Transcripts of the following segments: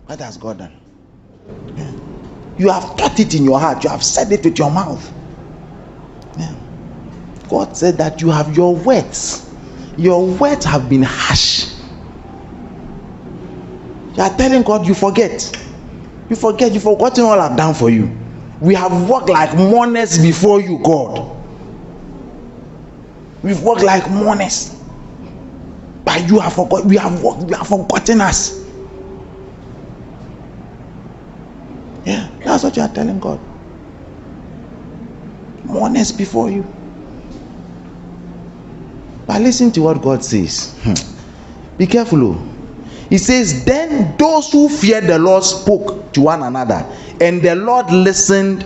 What has God done? Yeah. You have taught it in your heart. You have said it with your mouth. Yeah. God said that you have your words. Your words have been harsh. You are telling God you forget. You forget. You've forgotten all I've done for you. We have walked like mourners before you, God. We've walked like mourners. But you have forgotten. You have forgotten us. Yeah, that's what you are telling God. Mourners before you. But listen to what God says. Be careful. He says, then those who feared the Lord spoke to one another, and the Lord listened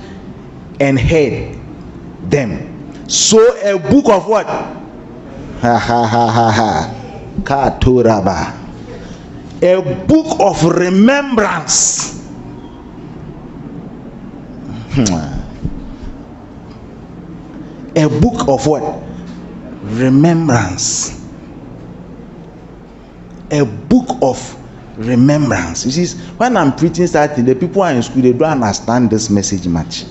and heard them. So a book of what? Katuraba. A book of remembrance. A book of what? Remembrance. A book of remembrance. You see, when I'm preaching something, the people are in school, they don't understand this message much.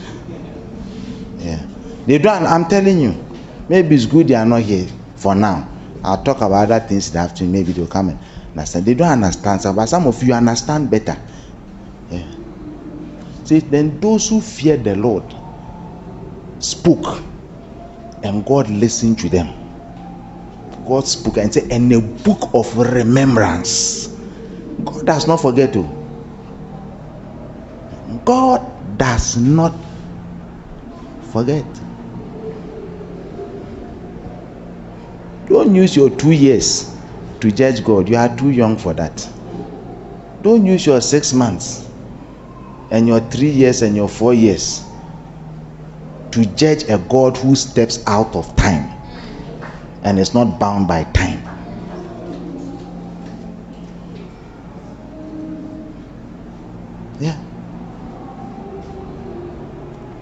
Yeah, they don't. I'm telling you, maybe it's good they are not here for now. I'll talk about other things in the afternoon. Maybe they'll come and understand. They don't understand, but some of you understand better. Yeah. See, then those who fear the Lord spoke, and God listened to them. God spoke and said, and a book of remembrance. God does not forget to. God does not forget. Don't use your 2 years to judge God. You are too young for that. Don't use your 6 months and your 3 years and your 4 years to judge a God who steps out of time and is not bound by time. Yeah.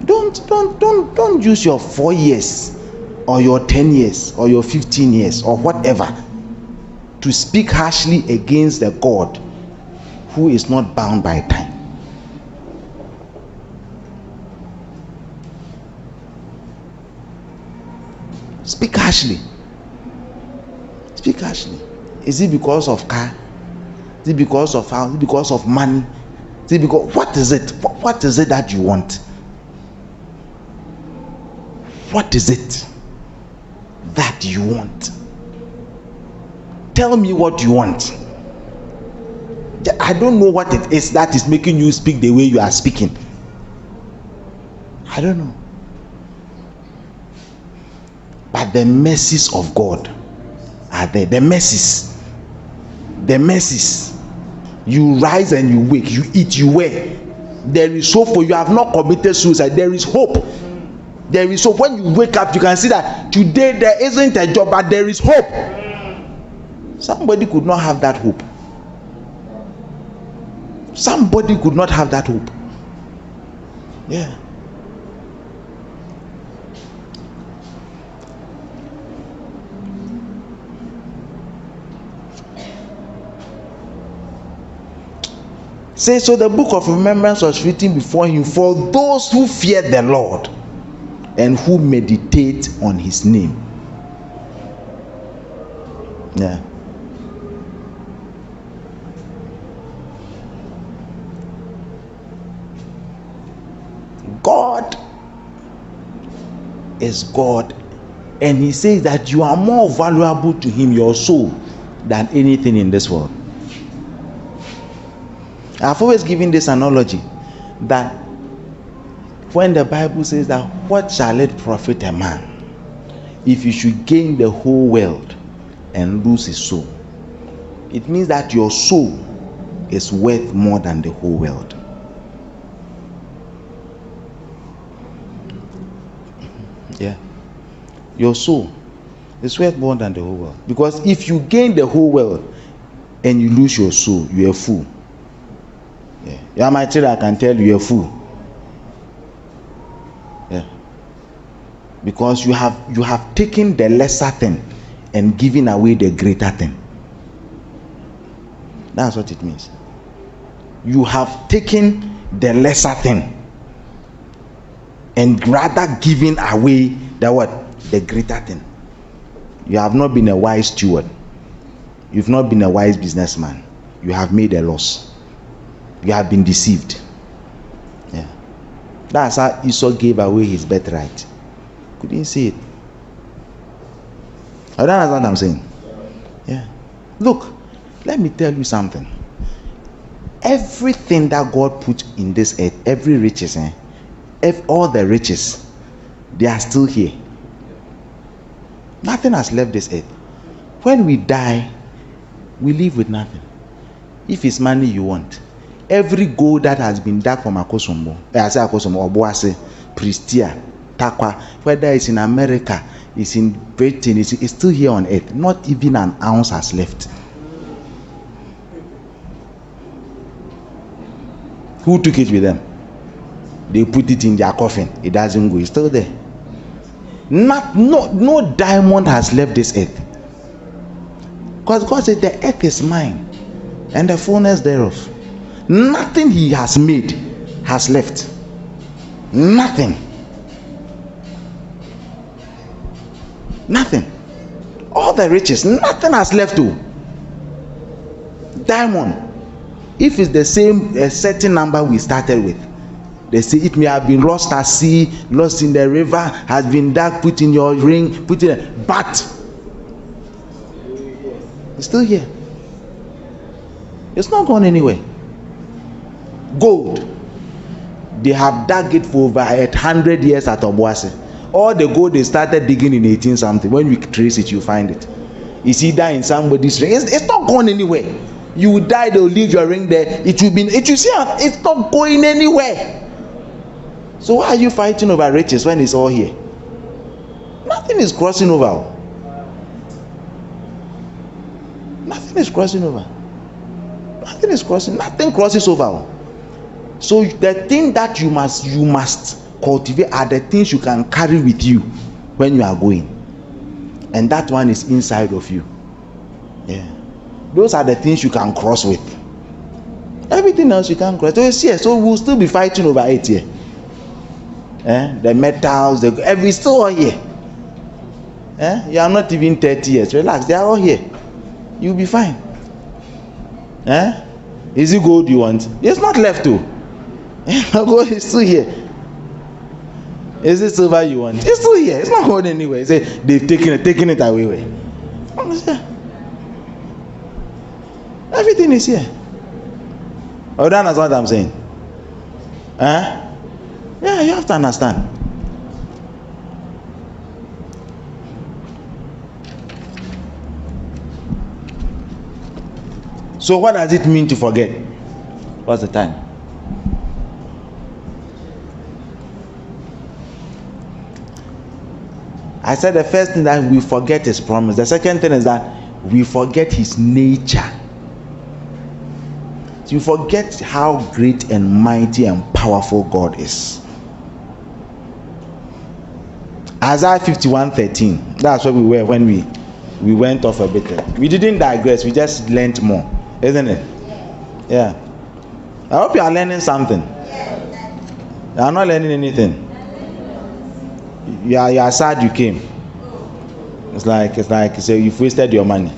Don't use your 4 years or your 10 years or your 15 years or whatever to speak harshly against the God who is not bound by time. Speak harshly. Speak harshly. Is it because of car? Is it because of house? Is it because of money? Is it because, what is it? What is it that you want? What is it that you want? Tell me what you want. I don't know what it is that is making you speak the way you are speaking. I don't know. But the mercies of God are there. The mercies. The mercies. You rise and you wake. You eat, you wear. There is hope for you. You have not committed suicide. There is hope. There is hope. When you wake up, you can see that today there isn't a job, but there is hope. Somebody could not have that hope. Somebody could not have that hope. Yeah. Say, so the book of remembrance was written before him for those who fear the Lord and who meditate on his name. Yeah. God is God, and he says that you are more valuable to him, your soul, than anything in this world. I've always given this analogy that when the Bible says that what shall it profit a man if he should gain the whole world and lose his soul? It means that your soul is worth more than the whole world. Yeah. Your soul is worth more than the whole world. Because if you gain the whole world and you lose your soul, you're a fool. Yeah. You are my child, I can tell you, you're a fool. Yeah. Because you have taken the lesser thing and given away the greater thing. That's what it means. you have taken the lesser thing and rather giving away the greater thing. You have not been a wise steward. You've not been a wise businessman. You have made a loss. You have been deceived. Yeah. That's how Esau gave away his birthright. Couldn't see it. I don't understand what I'm saying. Yeah. Look, let me tell you something. Everything that God put in this earth, every riches, all the riches, they are still here. Nothing has left this earth. When we die, we leave with nothing. If it's money you want, every gold that has been dug from Akosombo, Obuasi, Pristia, Takwa, whether it's in America, it's in Britain, it's still here on earth. Not even an ounce has left. Who took it with them? They put it in their coffin. It doesn't go. It's still there. No diamond has left this earth. Because God said the earth is mine and the fullness thereof. Nothing he has made has left. Nothing. Nothing. All the riches, nothing has left to. Diamond. If it's the same a certain number we started with, they say it may have been lost at sea, lost in the river, has been dug, put in your ring, put in, but it's still here. It's not gone anywhere. Gold, they have dug it for over 100 years at Obuasi. All the gold they started digging in 18 something. When you trace it, you find it. It's either in somebody's ring. It's not gone anywhere. You will die, they'll leave your ring there. It will see, it's not going anywhere. So why are you fighting over riches when it's all here? Nothing is crossing over. Nothing is crossing over. Nothing crosses over. So the thing that you must cultivate are the things you can carry with you when you are going. And that one is inside of you. Yeah. Those are the things you can cross with. Everything else you can't cross. So it's here. So we'll still be fighting over it here. The metals, it's still all here. You are not even 30 years. Relax, they are all here. You'll be fine. Is it gold you want? It's not left to. Gold is still here. Is it silver you want? It's still here. It's not going anywhere. They've taken it away. Everything is here. Oh, that's what I'm saying. Yeah, you have to understand. So what does it mean to forget? What's the time? I said the first thing that we forget his promise. The second thing is that we forget his nature. So you forget how great and mighty and powerful God is. Isaiah 51:13. That's where we were when we went off a bit. We didn't digress. We just learned more, isn't it? Yeah. I hope you are learning something. You are not learning anything. You are sad you came. It's like you've wasted your money.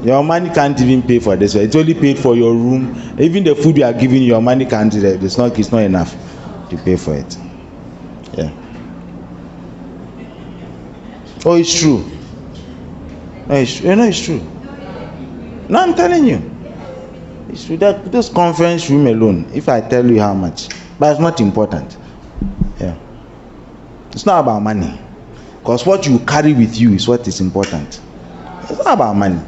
Your money can't even pay for this. It's only paid for your room. Even the food you are giving, your money can't. It's not enough to pay for it. Yeah. Oh, it's true. No, it's true. No, I'm telling you. It's true. That this conference room alone, if I tell you how much, but it's not important. Yeah. It's not about money. Because what you carry with you is what is important. It's not about money.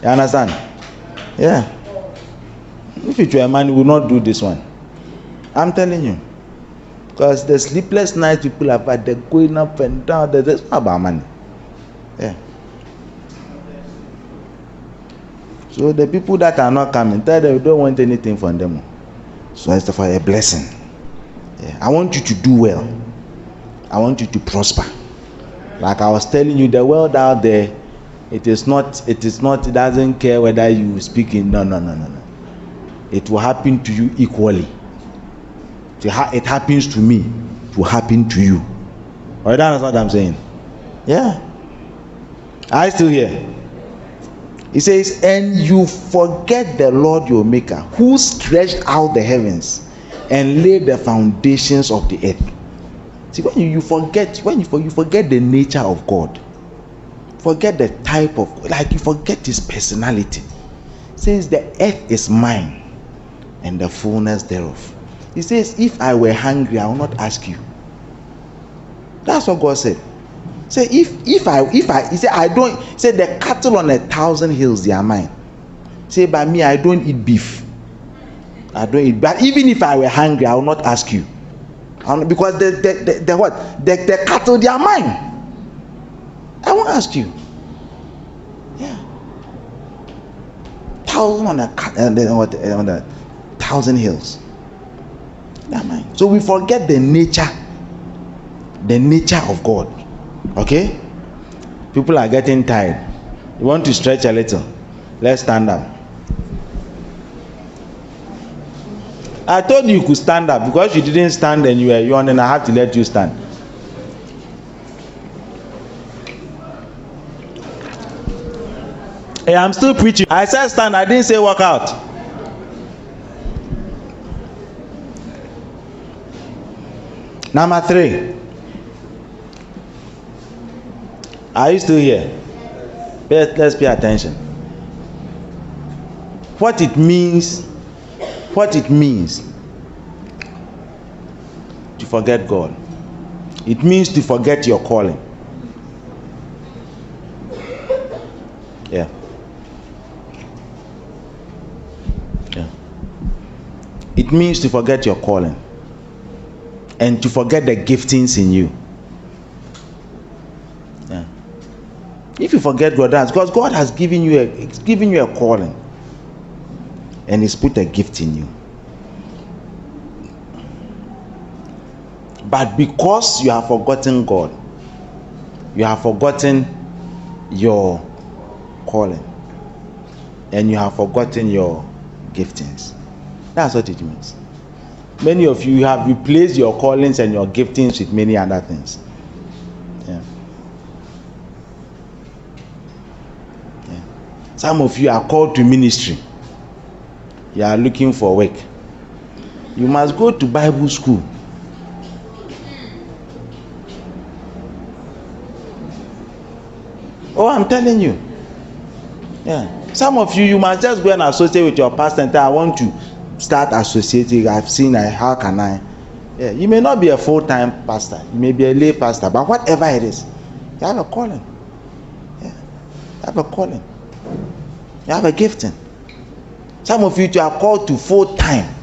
You understand? Yeah. If it were money, we would not do this one. I'm telling you. Because the sleepless nights people have had, they're going up and down. It's not about money. Yeah. So the people that are not coming, tell them we don't want anything from them. So it's for a blessing. Yeah. I want you to do well. I want you to prosper. Like I was telling you, the world out there It doesn't care whether you speak in. No. It will happen to you equally. It happens to me, it will happen to you. Or that's what I'm saying. Yeah. I still hear. He says, and you forget the Lord your maker, who stretched out the heavens and laid the foundations of the earth. See, when you forget the nature of God, forget the type of, like you forget his personality. Since the earth is mine and the fullness thereof. He says, if I were hungry, I will not ask you. That's what God said. Say, he said, I don't, say the cattle on 1,000 hills, they are mine. Say, by me, I don't eat beef. I don't eat, but even if I were hungry, I will not ask you. Because the cattle, they are mine. I won't ask you. Yeah. 1,000 on the 1,000 hills. They are mine. So we forget the nature of God. Okay? People are getting tired. You want to stretch a little. Let's stand up. I told you could stand up. Because you didn't stand and you were yawning, I have to let you stand. Hey, I'm still preaching. I said stand, I didn't say walk out. Number 3. Are you still here? Let's pay attention. What it means to forget God. It means to forget your calling. Yeah. It means to forget your calling and to forget the giftings in you. Yeah. If you forget God, that's because God has given you a calling and He's put a gift in you. But because you have forgotten God, you have forgotten your calling and you have forgotten your giftings. That's what it means. Many of you have replaced your callings and your giftings with many other things. Yeah. Yeah. Some of you are called to ministry. You are looking for work. You must go to Bible school. Oh, I'm telling you. Yeah. Some of you must just go and associate with your pastor and say, I want to start associating. I've seen, how can I? Yeah. You may not be a full-time pastor. You may be a lay pastor. But whatever it is, you have a calling. Yeah. You have a calling. You have a gifting. Some of you are called to full-time.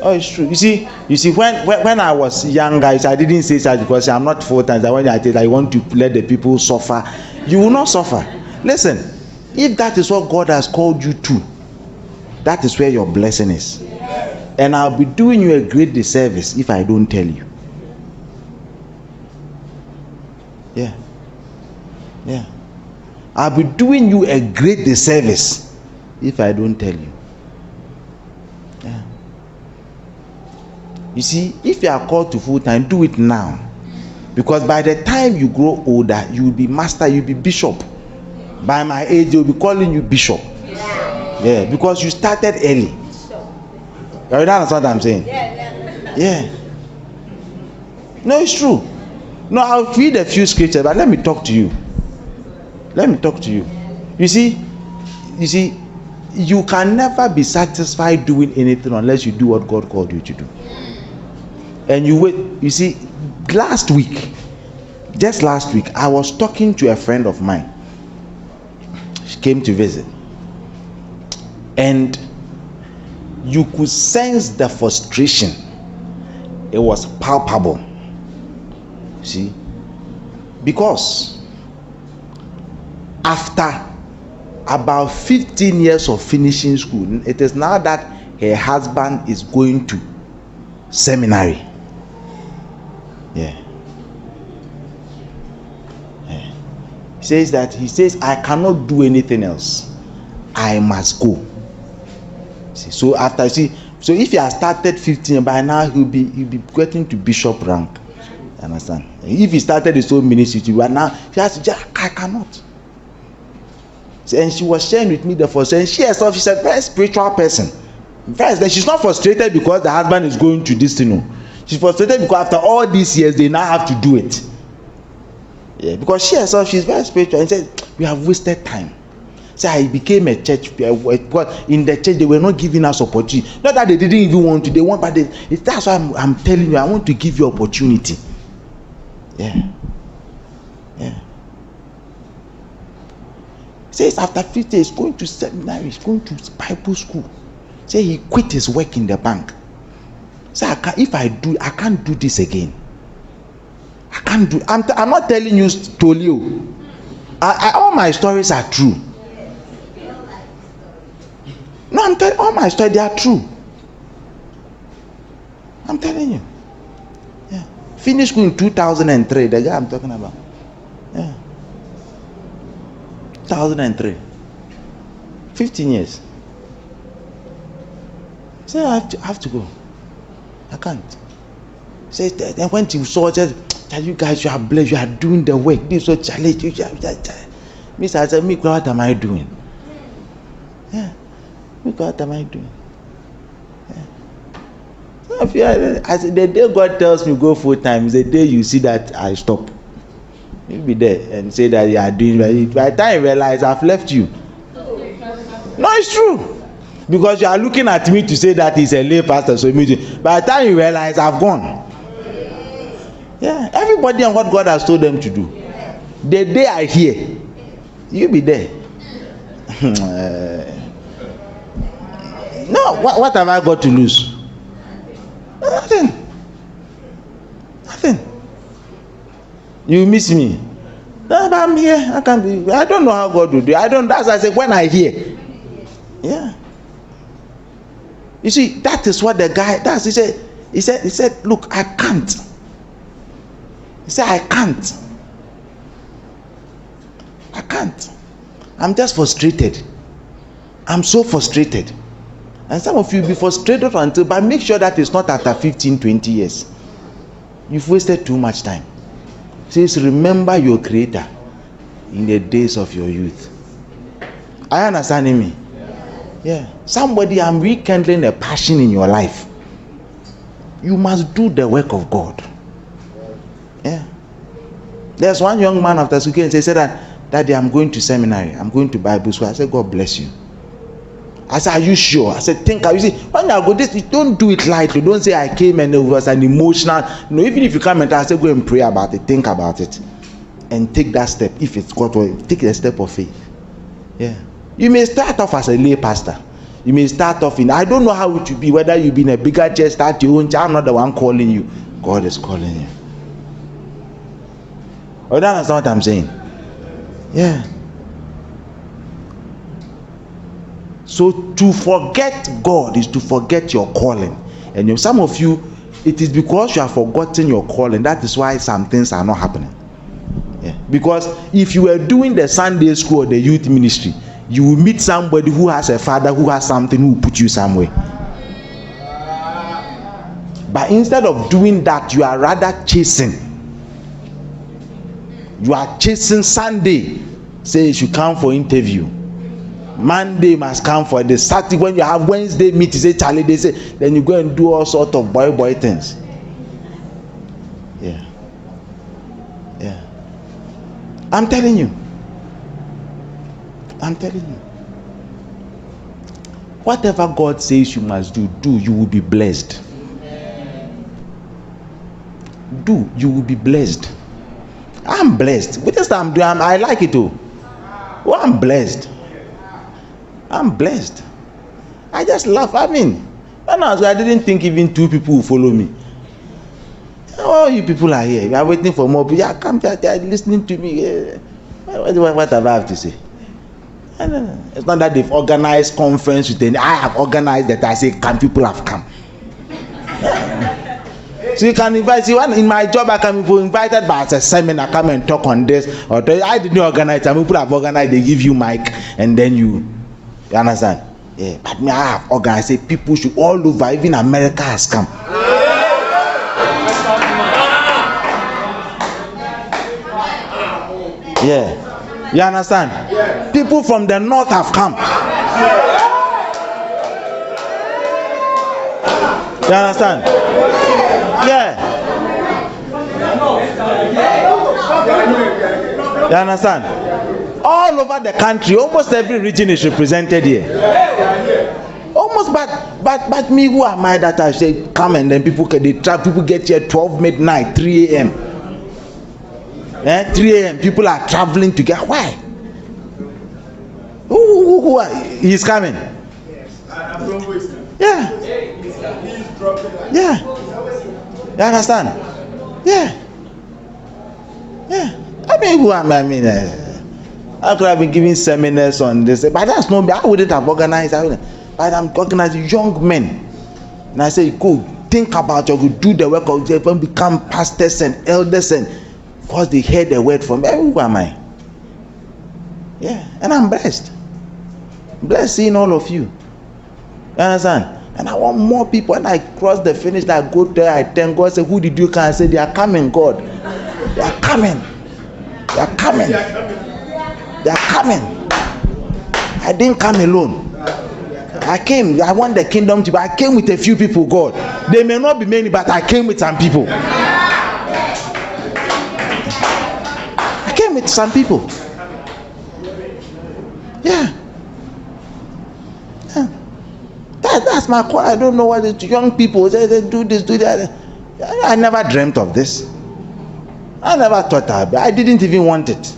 Oh, it's true. You see, when I was young, guys, I didn't say that because I'm not full-time. That when I tell I want to let the people suffer, you will not suffer. Listen, if that is what God has called you to, that is where your blessing is. And I'll be doing you a great disservice if I don't tell you. Yeah. Yeah. I'll be doing you a great disservice if I don't tell you. Yeah. You see, if you are called to full-time, do it now. Because by the time you grow older, you will be master, you will be bishop. By my age, they will be calling you bishop. Yeah, because you started early. You understand what I'm saying? Yeah. No, it's true. No, I'll read a few scriptures, but let me talk to you. You see, you can never be satisfied doing anything unless you do what God called you to do. And you wait. You see, just last week, I was talking to a friend of mine. She came to visit. And you could sense the frustration. It was palpable. See? Because after about 15 years of finishing school, it is now that her husband is going to seminary. Yeah. He says, I cannot do anything else. I must go. See, so after, so if he has started 15, by now he'll be getting to bishop rank. Understand? If he started his own ministry, but now he has to just, I cannot. And she was sharing with me the first, and she herself, she's a very spiritual person. First, she's not frustrated because the husband is going to this thing. She's frustrated because after all these years, they now have to do it. Yeah, because she herself, she's very spiritual, and said, we have wasted time. So I became a church, because in the church they were not giving us opportunity. Not that they didn't even want to, they want, but that's why I'm telling you, I want to give you opportunity. Yeah. Yeah. Says after 50 he's going to seminary, he's going to Bible school. Say he quit his work in the bank. Say I can't do this again. I can't do. I'm not telling you Tolio. All my stories are true. No, I'm telling all my stories, they are true. I'm telling you. Yeah. Finished school in 2003. The guy I'm talking about. Yeah. 2003. 15 years. Say I have to go. I can't. Say then when you saw it, you guys, you are blessed, you are doing the work. This is so challenge. Miss, I said, me, what am I doing? Yeah. Me, what am I doing? Yeah. I said, the day God tells me go full time is the day you see that I stop. You'll be there and say that you are doing right. By the time you realize I've left you. No, it's true. Because you are looking at me to say that he's a lay pastor, so by the time you realize I've gone. Yeah, everybody and what God has told them to do. The day I hear, you'll be there. No, what have I got to lose? Nothing. You miss me. No, but I'm here. I don't know how God will do. That's why I say when I hear. Yeah. You see, that is what the guy does. He said, look, I can't. He said, I can't. I'm just frustrated. I'm so frustrated. And some of you will be frustrated but make sure that it's not after 15, 20 years. You've wasted too much time. It says, remember your Creator in the days of your youth. Are you understanding me? Yeah. Somebody, I'm rekindling a passion in your life. You must do the work of God. Yeah. There's one young man after school and said that, Daddy, I'm going to seminary. I'm going to Bible school. I said, God bless you. I said, are you sure? I said, you see, when you go this, don't do it lightly. Don't say I came and it was an emotional. No, even if you come and I say go and pray about it, think about it, and take that step. If it's God, take the step of faith. Yeah. You may start off as a lay pastor. You may start off in, I don't know how it will be, whether you've been a bigger church, start your own church. I'm not the one calling you. God is calling you. Oh, that's not what I'm saying. Yeah. So to forget God is to forget your calling. And some of you, it is because you have forgotten your calling. That is why some things are not happening. Yeah. Because if you were doing the Sunday school or the youth ministry, you will meet somebody who has a father who has something who will put you somewhere. But instead of doing that, you are rather chasing. You are chasing Sunday. Say you should come for interview. Monday must come for the Saturday. When you have Wednesday meeting, say Charlie, they say, then you go and do all sort of boy things. Yeah. Yeah. I'm telling you. Whatever God says you must do, you will be blessed. You will be blessed. I'm blessed. With this I'm doing, I like it too. Oh, I'm blessed. I just laugh. I mean, when I didn't think even 2 people will follow me. All you people are here. You are waiting for more people. Yeah, come here. They are listening to me. Yeah. What have I have to say? No. It's not that they've organized conference with them. I have organized that. I say, can people have come? So you can invite. See, when in my job, I can be invited by a seminar, come and talk on this. Or I didn't organize. Some people have organized. They give you mic, and then you understand. Yeah, but me, I have organized. Say people should all over. Even America has come. Yeah, you understand? People from the north have come. You understand? Yeah. You understand? All over the country, almost every region is represented here. Almost, but me, who am I that I say come and then people get here 12 midnight, 3 a.m. 3 a.m. People are traveling together. Why? Who are, he's coming. Yeah. Yeah. You understand? Yeah. Yeah. I mean, who am I? I could have been giving seminars on this, but that's not me. I wouldn't have organized. But I'm organizing young men. And I say, go think about you, do the work of them, become pastors and elders, and because they heard the word from me. Who am I? Yeah. And I'm blessed. Blessed seeing all of you. You understand? And I want more people. When I cross the finish, I go there, I thank God, say, who did you come? I say, they are coming, God. They are coming. They are coming. They are coming. I didn't come alone. I came. I want the kingdom to be. I came with a few people, God. They may not be many, but I came with some people. I came with some people. Yeah. That's my call. I don't know what it, young people they do this, do that. I never dreamt of this. I never thought I didn't even want it.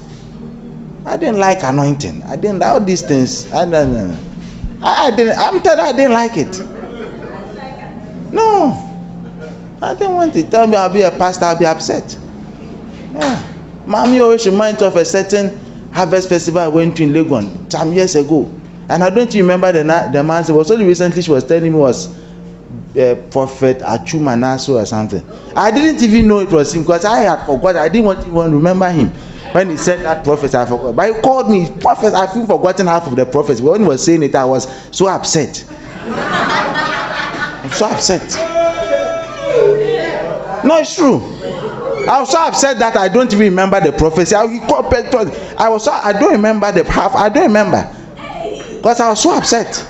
I didn't like anointing. I didn't like all these things. I didn't. I'm telling you, I didn't like it. No, I didn't want it. Tell me I'll be a pastor, I'll be upset. Yeah, mommy always reminds me of a certain harvest festival I went to in Legon some years ago. And I don't remember the man. It was only recently she was telling me was Prophet Ato Brown or something. I didn't even know it was him because I had forgotten. I didn't want to even remember him when he said that prophet. I forgot. But he called me prophet. I've forgotten half of the prophets. When he was saying it, I was so upset. I'm so upset. No, it's true. I was so upset that I don't even remember the prophecy. I don't remember the half. I don't remember. Because I was so upset.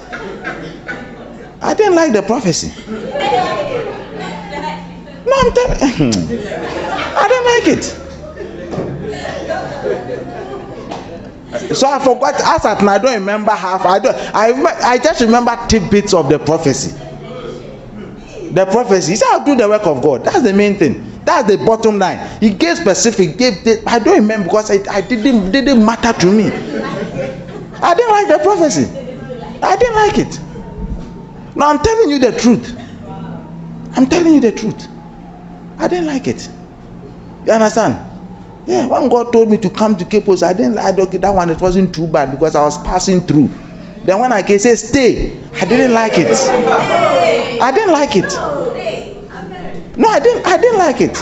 I didn't like the prophecy. No, I'm telling you. I didn't like it. So I forgot. As at now, I don't remember half. I just remember tidbits of the prophecy. The prophecy. He said, I'll do the work of God. That's the main thing. That's the bottom line. He gave specific. I don't remember because it didn't matter to me. I didn't like the prophecy. I didn't like it. No, I'm telling you the truth. I'm telling you the truth. I didn't like it. You understand? Yeah, when God told me to come to Capos, I didn't like that one. It wasn't too bad because I was passing through. Then when I came, say stay, I didn't like it. I didn't like it. No, I didn't like it.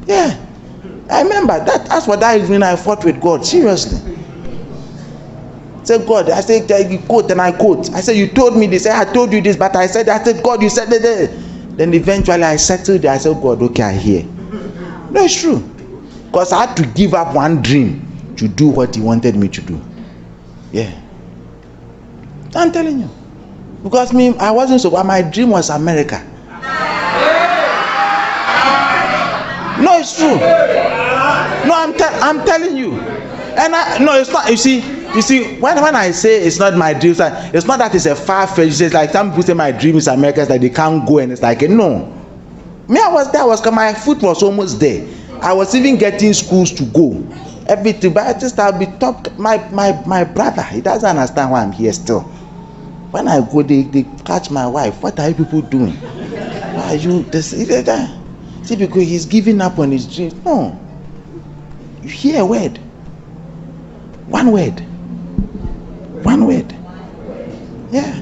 Yeah, I remember that. That's what that evening I fought with God. Seriously. Say God, I said you quote and I quote. I said you told me this. I told you this, but I said God, you said that. Then eventually I settled it. I said God, okay, I hear. No, it's true. Because I had to give up one dream to do what He wanted me to do. Yeah, I'm telling you. Because I wasn't so. My dream was America. No, it's true. No, I'm telling you. And no, it's not. You see, when I say it's not my dream, it's not that it's a far-fetched. It's like some people say my dream is America, it's like they can't go, and it's like no. Me, I was there. My foot was almost there. I was even getting schools to go, everything. But I just I'll be top. My brother, he doesn't understand why I'm here still. When I go, they catch my wife. What are you people doing? Why are you this? See, because he's giving up on his dreams. No, you hear a word. One word. Yeah.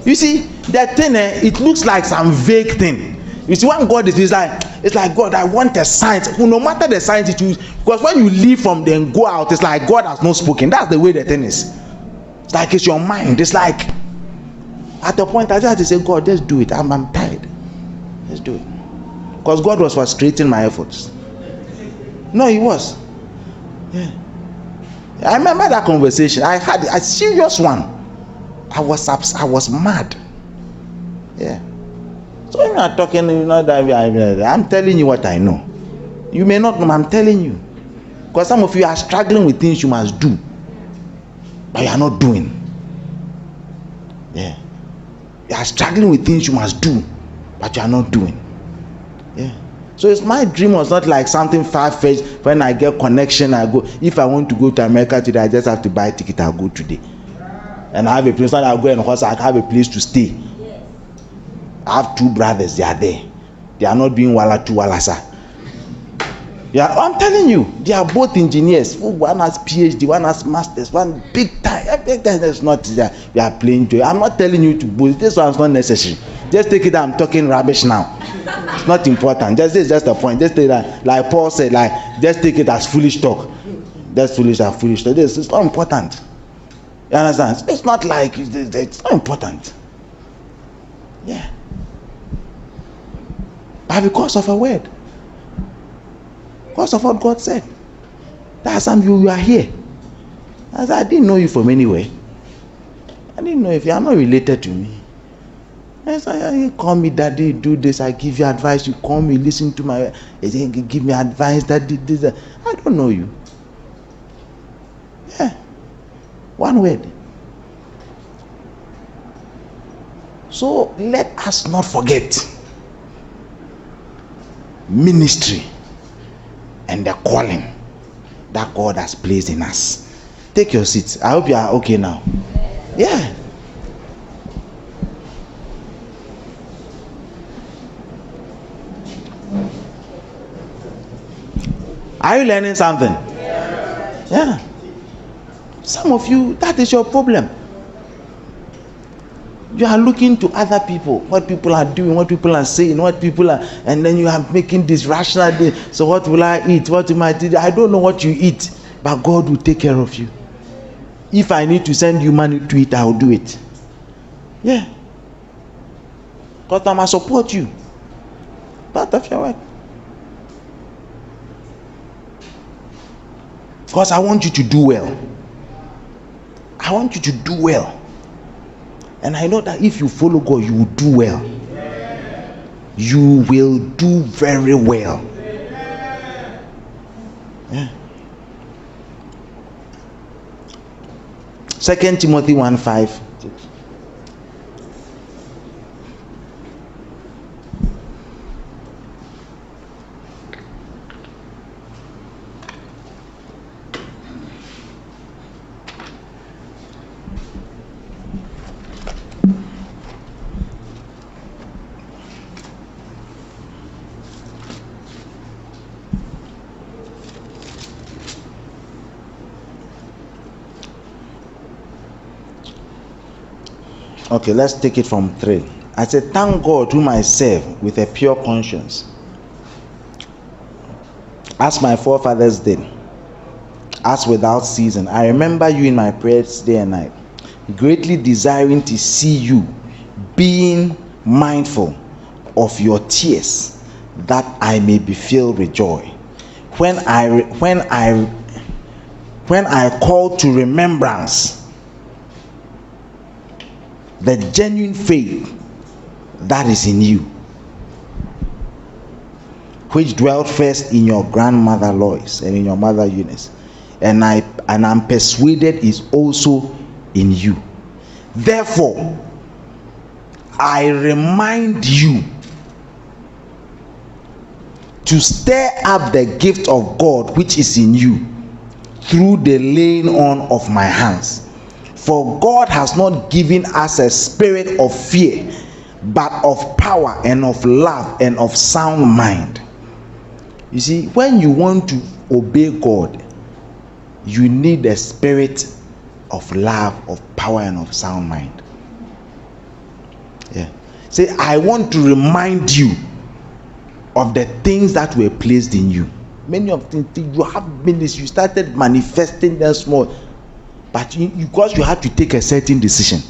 You see, that thing, it looks like some vague thing. You see, when God is like, it's like, God, I want a sign. No matter the sign it is, because when you leave from there and go out, it's like God has not spoken. That's the way the thing is. It's like it's your mind. It's like at the point I just had to say, God, let's do it. I'm tired. Let's do it. Because God was frustrating my efforts. No, He was. Yeah. I remember that conversation. I had a serious one. I was mad. Yeah. So when you are talking, you know that I'm telling you what I know. You may not know, I'm telling you. Because some of you are struggling with things you must do, but you are not doing. Yeah. You are struggling with things you must do, but you are not doing. Yeah. So it's my dream was not like something far-fetched. When I get connection, I go. If I want to go to America today, I just have to buy a ticket. I'll go today. And I have a place. When I go and horse, I have a place to stay. I have two brothers, they are there. They are not doing wala to wala sa. Yeah, I'm telling you, they are both engineers. One has PhD, one has masters, one big time. Big time is not there. We are playing joy. I'm not telling you to boost. This one's not necessary. Just take it. I'm talking rubbish now. It's not important. This is just a point. Just take that, like Paul said, like just take it as foolish talk. That's foolish and foolish. This is not important. You understand? It's not like it's not important. Yeah. But because of a word, because of what God said, that's some you are here. I didn't know you from anywhere. I didn't know if you are not related to me. You call me daddy, do this, I give you advice. You call me, listen to my, give me advice. That did this. I don't know you. Yeah, one word. So let us not forget ministry and the calling that God has placed in us. Take your seats. I hope you are okay now. Yeah. Are you learning something? Yeah. Some of you, that is your problem. You are looking to other people, what people are doing, what people are saying, what people are, and then you are making this rational day. So what will I eat? What am I doing? I don't know what you eat, but God will take care of you. If I need to send you money to eat, I will do it. Yeah. Because I must support you. Part of your work. Because I want you to do well. I want you to do well. And I know that if you follow God, you will do well. You will do very well. Yeah. 2 Timothy 1:5. Okay, let's take it from 3. I said, thank God whom I serve with a pure conscience, as my forefathers did, as without ceasing. I remember you in my prayers day and night, greatly desiring to see you, being mindful of your tears, that I may be filled with joy. When I call to remembrance the genuine faith that is in you, which dwelt first in your grandmother Lois and in your mother Eunice, and I'm persuaded is also in you. Therefore, I remind you to stir up the gift of God which is in you through the laying on of my hands. For God has not given us a spirit of fear, but of power and of love and of sound mind. You see, when you want to obey God, you need a spirit of love, of power, and of sound mind. Yeah. Say, I want to remind you of the things that were placed in you. Many of the things you have ministry, you started manifesting them small, but because you have to take a certain decision.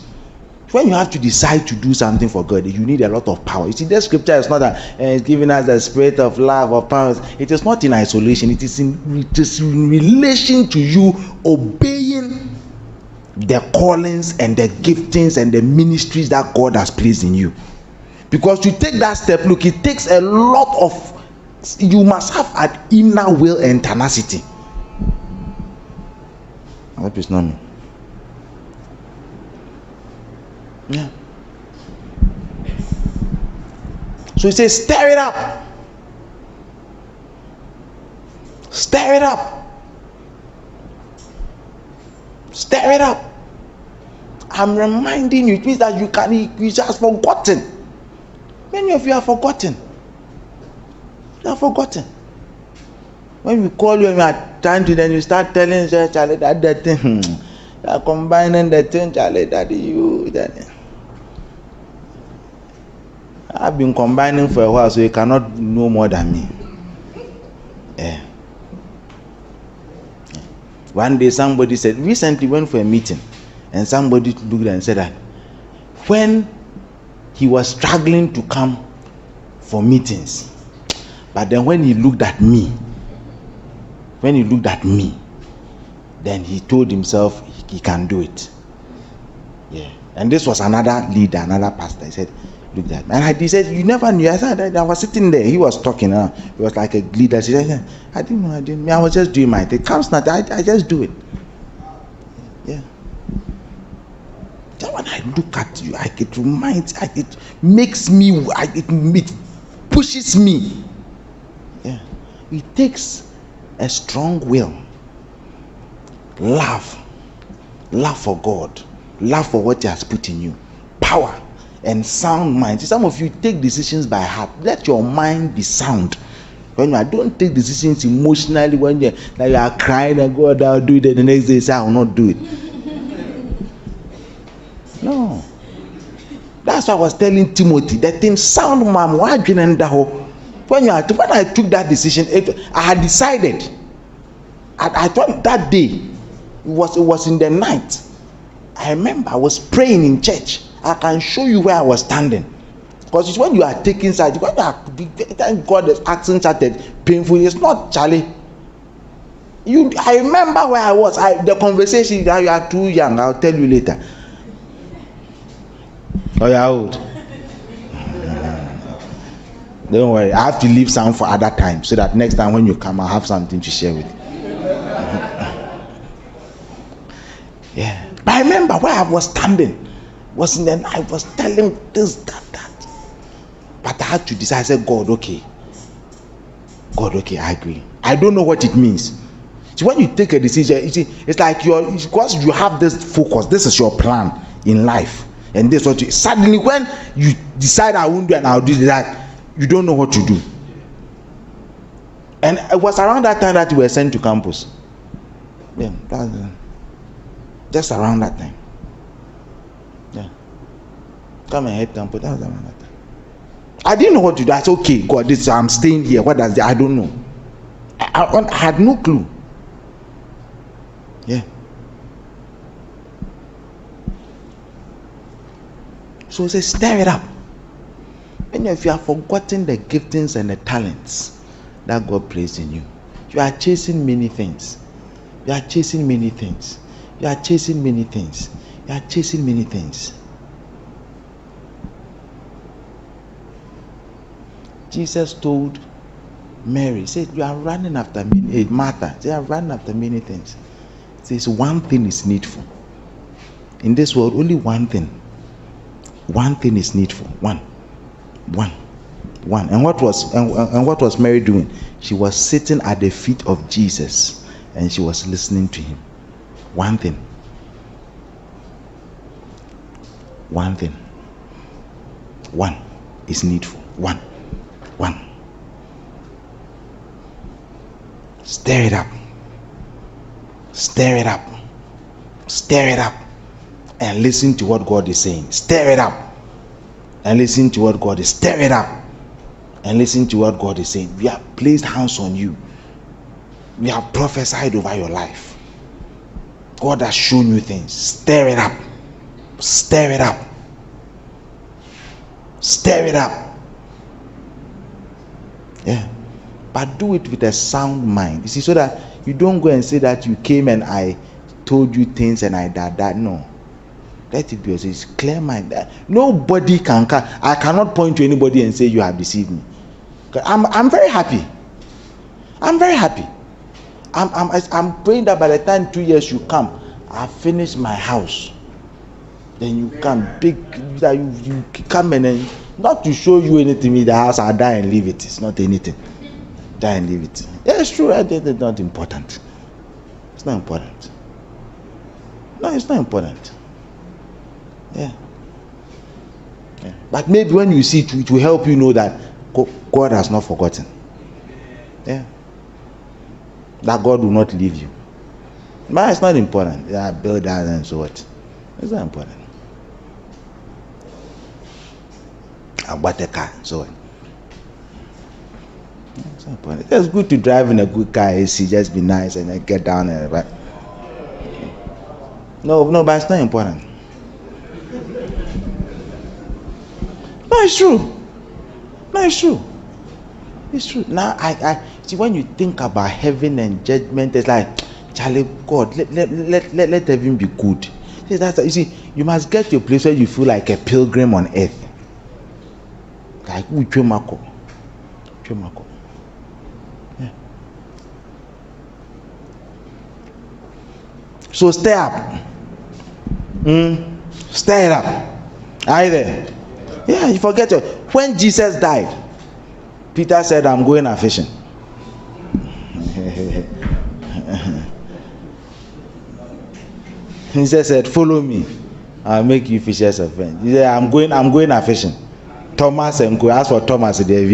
When you have to decide to do something for God, you need a lot of power. You see, the scripture is not that it's giving us the spirit of love or power. It is not in isolation. It is in relation to you obeying the callings and the giftings and the ministries that God has placed in you. Because to take that step, look, it takes a lot of, you must have an inner will and tenacity. I hope it's not me. Yeah. So he says, stir it up. Stir it up. Stir it up. I'm reminding you, it means that you just forgotten. Many of you are forgotten. You are forgotten. When we call you and we are trying to, then you start telling Charlie that thing. You are combining the thing, Charlie, that you. That. I've been combining for a while, so you cannot know more than me. Yeah. One day somebody said, recently went for a meeting, and somebody looked and said that when he was struggling to come for meetings, but then when he looked at me, then he told himself he can do it. Yeah. And this was another leader, another pastor. He said, look at that. And he said, you never knew. I said, I was sitting there. He was talking. He was like a leader. She said, I didn't know. I was just doing my thing. It comes not. I just do it. Yeah. So when I look at you, it reminds, it makes me, it pushes me. Yeah. It takes a strong will, love for God, love for what He has put in you, power and sound mind. See, some of you take decisions by heart. Let your mind be sound. When you don't take decisions emotionally, when you are crying and God, I'll do it, and the next day say, I will not do it. No. That's why I was telling Timothy that thing sound mom. When I took that decision, I had decided. I thought that day it was in the night. I remember I was praying in church. I can show you where I was standing. Because it's when you are taking side, when you are, thank God the accent started painful. It's not Charlie. I remember where I was. The conversation that you are too young. I'll tell you later. Oh, you're old. Don't worry. I have to leave some for other time so that next time when you come, I'll have something to share with you. Yeah. But I remember where I was standing. Was in the night. I was telling this, that. But I had to decide. I said, God, okay, I agree. I don't know what it means. So when you take a decision, you see, it's like because you have this focus. This is your plan in life, and this what you suddenly when you decide I won't do and I'll do that, you don't know what to do. And it was around that time that you were sent to campus. Yeah, just around that time. Yeah, come and head campus. That was around that time. I didn't know what to do. I said, okay, God, I'm staying here. What does that? I don't know. I had no clue. Yeah. So it says, stir it up. And if you have forgotten the giftings and the talents that God placed in you, you are chasing many things. You are chasing many things. You are chasing many things. You are chasing many things. Jesus told Mary, he said, you are running after many, Martha, they are running after many things. He says, one thing is needful. In this world, only one thing. One thing is needful. One. And what was Mary doing? She was sitting at the feet of Jesus and she was listening to him. One thing. One thing. One is needful. One. Stir it up. Stir it up. Stir it up. And listen to what God is saying. Stir it up. and listen to what God is. Stir it up and listen to what God is saying. We have placed hands on you. We have prophesied over your life. God has shown you things. Stir it up. Stir it up. Stir it up. Yeah. But do it with a sound mind. You see, so that you don't go and say that you came and I told you things and I did that. No. Let it be. It's clear mind. Nobody can. I cannot point to anybody and say you have deceived me. I'm very happy. I'm very happy. I'm praying that by the time 2 years you come, I finish my house. Then you come big. You come and then, not to show you anything in the house. I die and leave it. It's not anything. Die and leave it. Yeah, it's true. It's not important. It's not important. No, it's not important. Yeah. Yeah. But maybe when you see it will help you know that God has not forgotten. Yeah. That God will not leave you. But it's not important. Yeah, build that and so what. It's not important. I bought a car, so what. It's not important. It's good to drive in a good car, AC, just be nice and then get down and back. No, but it's not important. No, it's true. No, it's true. It's true. Now, I see, when you think about heaven and judgment, it's like, Charlie, God, let heaven be good. You see, you must get to a place where you feel like a pilgrim on earth. Like, yeah. So stay up. Stir it up. Are you there? Yeah, you forget it. When Jesus died, Peter said, I'm going a fishing. Jesus said, follow me. I'll make you fishers of men. He said, I'm going a fishing. Thomas and go. Ask for Thomas there.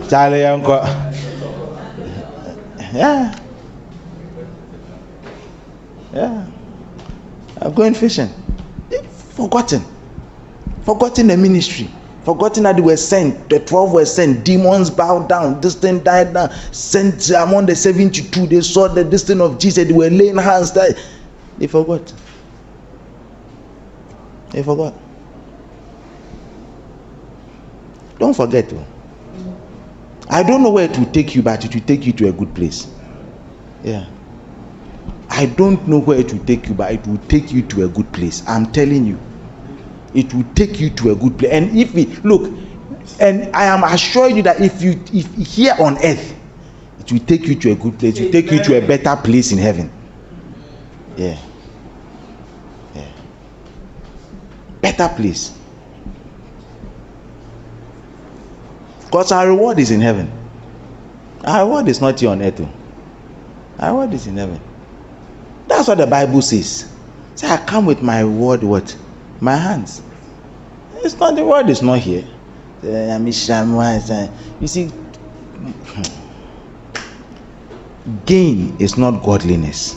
Charlie uncle. Yeah. Yeah. I'm going fishing. Forgotten the ministry, forgotten that they were sent. The 12 were sent. Demons bowed down. This thing died down. Sent among the 72. They saw the distance of Jesus. They were laying hands. They forgot. They forgot. Don't forget. I don't know where it will take you, but it will take you to a good place. Yeah. I don't know where it will take you, but it will take you to a good place. I'm telling you. It will take you to a good place. And if we look, and I am assuring you that if here on earth, it will take you to a good place. It will take you to a better place in heaven. Yeah. Yeah. Better place. Because our reward is in heaven. Our reward is not here on earth. Our reward is in heaven. That's what the Bible says. Say, I come with my reward, what? My hands. It's not, the word is not here. You see, gain is not godliness,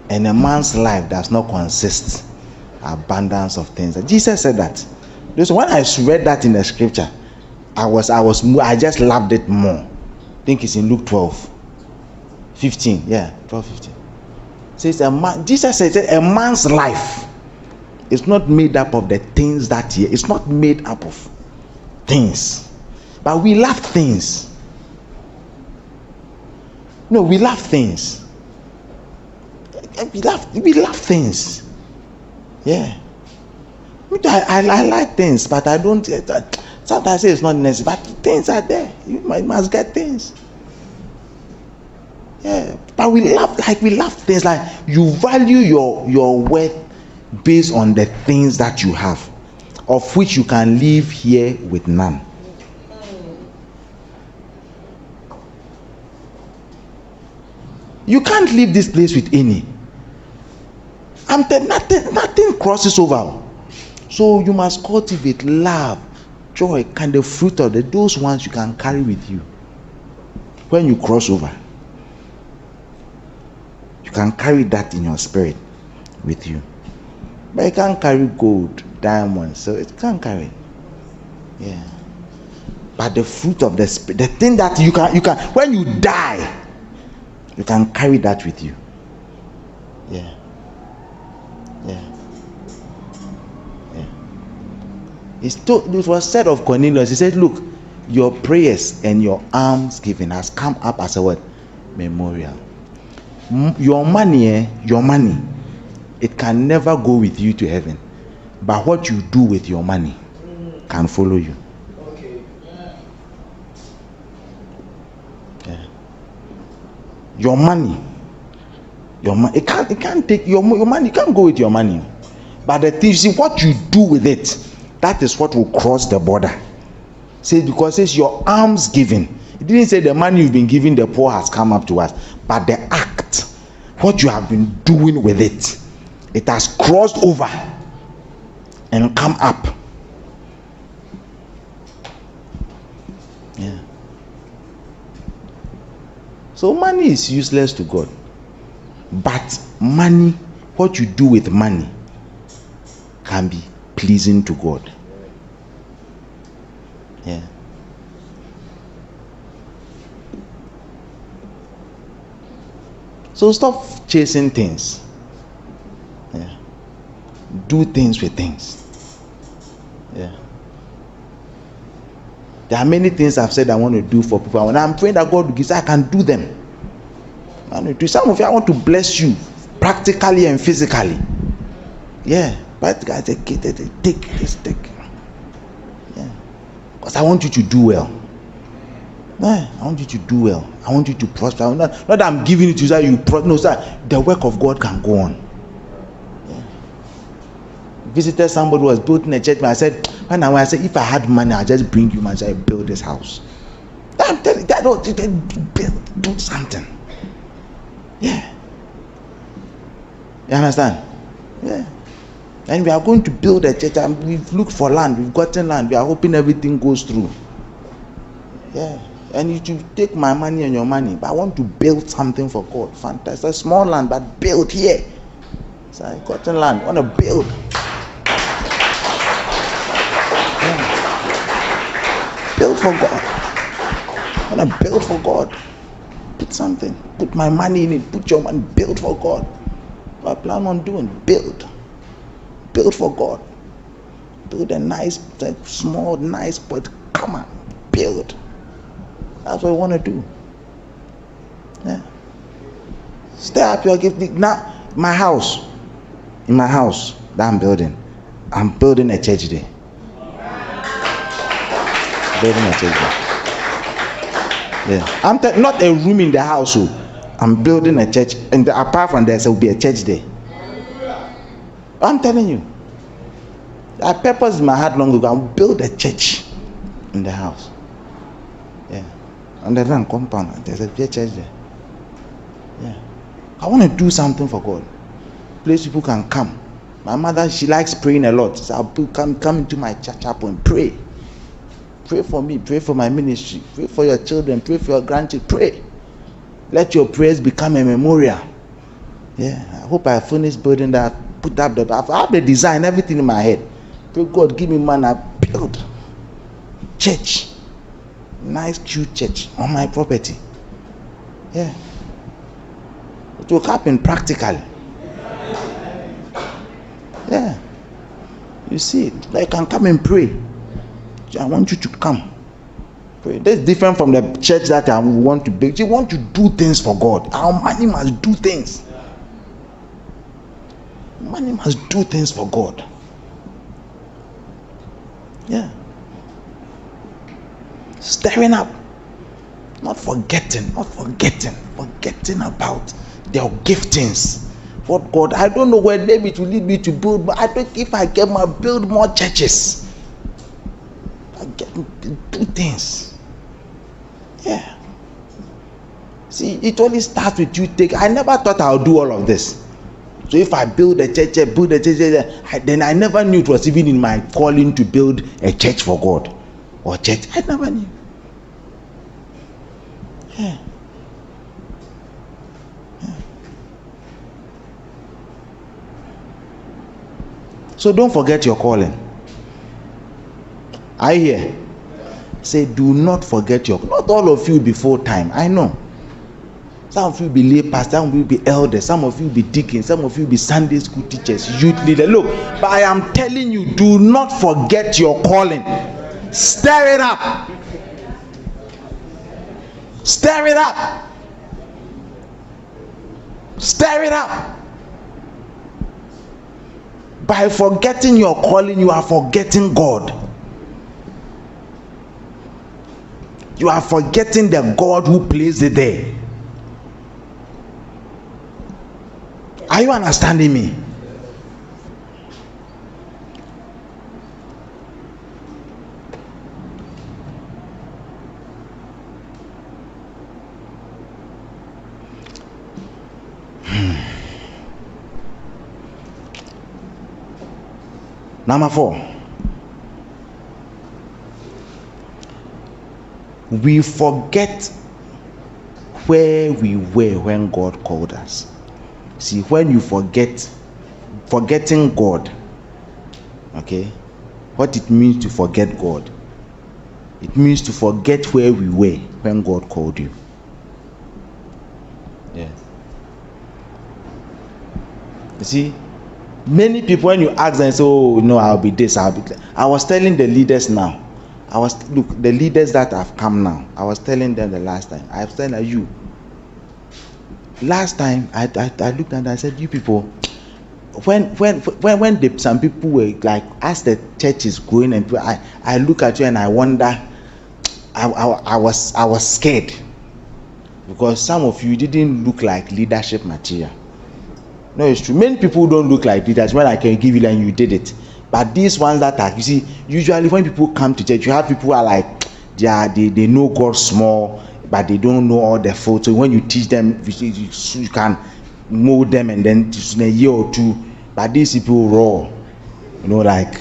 and a man's life does not consist abundance of things. Jesus said that. So when I read that in the scripture, I just loved it more. I think it's in Luke 12:15. Yeah, 12:15. Says Jesus said a man's life is not made up of the things that here. It's not made up of things. But we love things. No, we love things. We love things. Yeah. I like things, but I don't. Sometimes I say it's not necessary, but things are there. You must get things. Yeah. But we love things. Like, you value your worth based on the things that you have, of which you can live here with none. You can't leave this place with any. Nothing crosses over. So you must cultivate love, joy, and the fruit of those ones you can carry with you. When you cross over, you can carry that in your spirit with you. But it can't carry gold, diamonds, so it can't carry. Yeah. But the fruit of the Spirit, the thing that you can, when you die, you can carry that with you. Yeah. Yeah. Yeah. It was said of Cornelius, he said, look, your prayers and your alms giving has come up as a what? Memorial. Your money, it can never go with you to heaven. But what you do with your money can follow you. Yeah. Your money, it can't take your money. You can't go with your money. But the thing, you see, what you do with it, that is what will cross the border. Say, because it's your alms giving. It didn't say the money you've been giving the poor has come up to us, but the act, what you have been doing with it, it has crossed over and come up. Yeah. So money is useless to God. But money, what you do with money, can be pleasing to God. Yeah. So stop chasing things. Yeah. Do things with things. Yeah. There are many things I've said I want to do for people, and I'm praying that God gives, I can do them. I want to do some of you. I want to bless you practically and physically. Yeah, but guys, take this. Yeah, because I want you to do well. Yeah, I want you to do well. I want you to prosper. Not that I'm giving it to you so you prosper. No, sir. The work of God can go on. Yeah. Visited somebody who was building a church. I said, I said, if I had money, I'd just bring you money and build this house. I'm telling you, do something. Yeah. You understand? Yeah. And we are going to build a church, and we've looked for land, we've gotten land, we are hoping everything goes through. Yeah. And you should take my money and your money, but I want to build something for God. Fantastic. A small land, but build here. So I gotten land, I want to build. Yeah. Build for God. I want to build for God. Put something, put my money in it, put your money, build for God. What I plan on doing, build for God. Build a nice, small, nice, but come on, build. That's what I want to do. Yeah. Stay up your gift. Now, in my house that I'm building a church there. Building a church there. Yeah. I'm not a room in the house. I'm building a church, and apart from there will be a church there. I'm telling you, I purposed in my heart long ago, I'll build a church in the house. Yeah. On the land compound, there's a church there. Yeah. I want to do something for God. Place people can come. My mother, she likes praying a lot. So I'll come into my chapel and pray. Pray for me, pray for my ministry, pray for your children, pray for your grandchildren, pray. Let your prayers become a memorial. Yeah, I hope I finish building that, put up I have the design, everything in my head. Pray God, give me money, I build church. Nice, cute church on my property. Yeah. It will happen practically. Yeah. You see it. Like, I can come and pray. I want you to come. Pray. That's different from the church that I want to build. You want to do things for God. Our money must do things. Money must do things for God. Yeah. Stirring up. Not forgetting about their giftings. What God, I don't know where maybe it will lead me to build, but I think if I get build more churches. I get to do things. Yeah. See, it only starts with you I never thought I would do all of this. So if I build a church, then I never knew it was even in my calling to build a church for God. Or church. I never knew. Yeah. Yeah. So don't forget your calling. Are you here? Say, do not forget your. Not all of you will be full time. I know. Some of you will be lay pastors, some of you will be elders, some of you will be deacons, some of you will be Sunday school teachers, youth leaders. Look, but I am telling you, do not forget your calling. Stir it up. Stir it up. Stir it up. By forgetting your calling, you are forgetting God. You are forgetting the God who placed it there. Are you understanding me? Number 4. We forget where we were when God called us. See, when you forgetting God, okay, what it means to forget God, it means to forget where we were when God called you. Yeah. You see, many people, when you ask them, say, oh no, I'll be this, I'll be that. I was telling the leaders now. Look, the leaders that have come now, I was telling them the last time. I was telling you. Last time I looked and I said, you people, when some people were like, as the church is growing, and I look at you and I wonder, I was scared, because some of you didn't look like leadership material. No, it's true. Many people don't look like leaders. When I can give you and you did it. But these ones that are, you see, usually when people come to church, you have people who are like, they know God small, but they don't know all the faults. So when you teach them, you can mold them, and then in a year or two. But these people raw, you know, like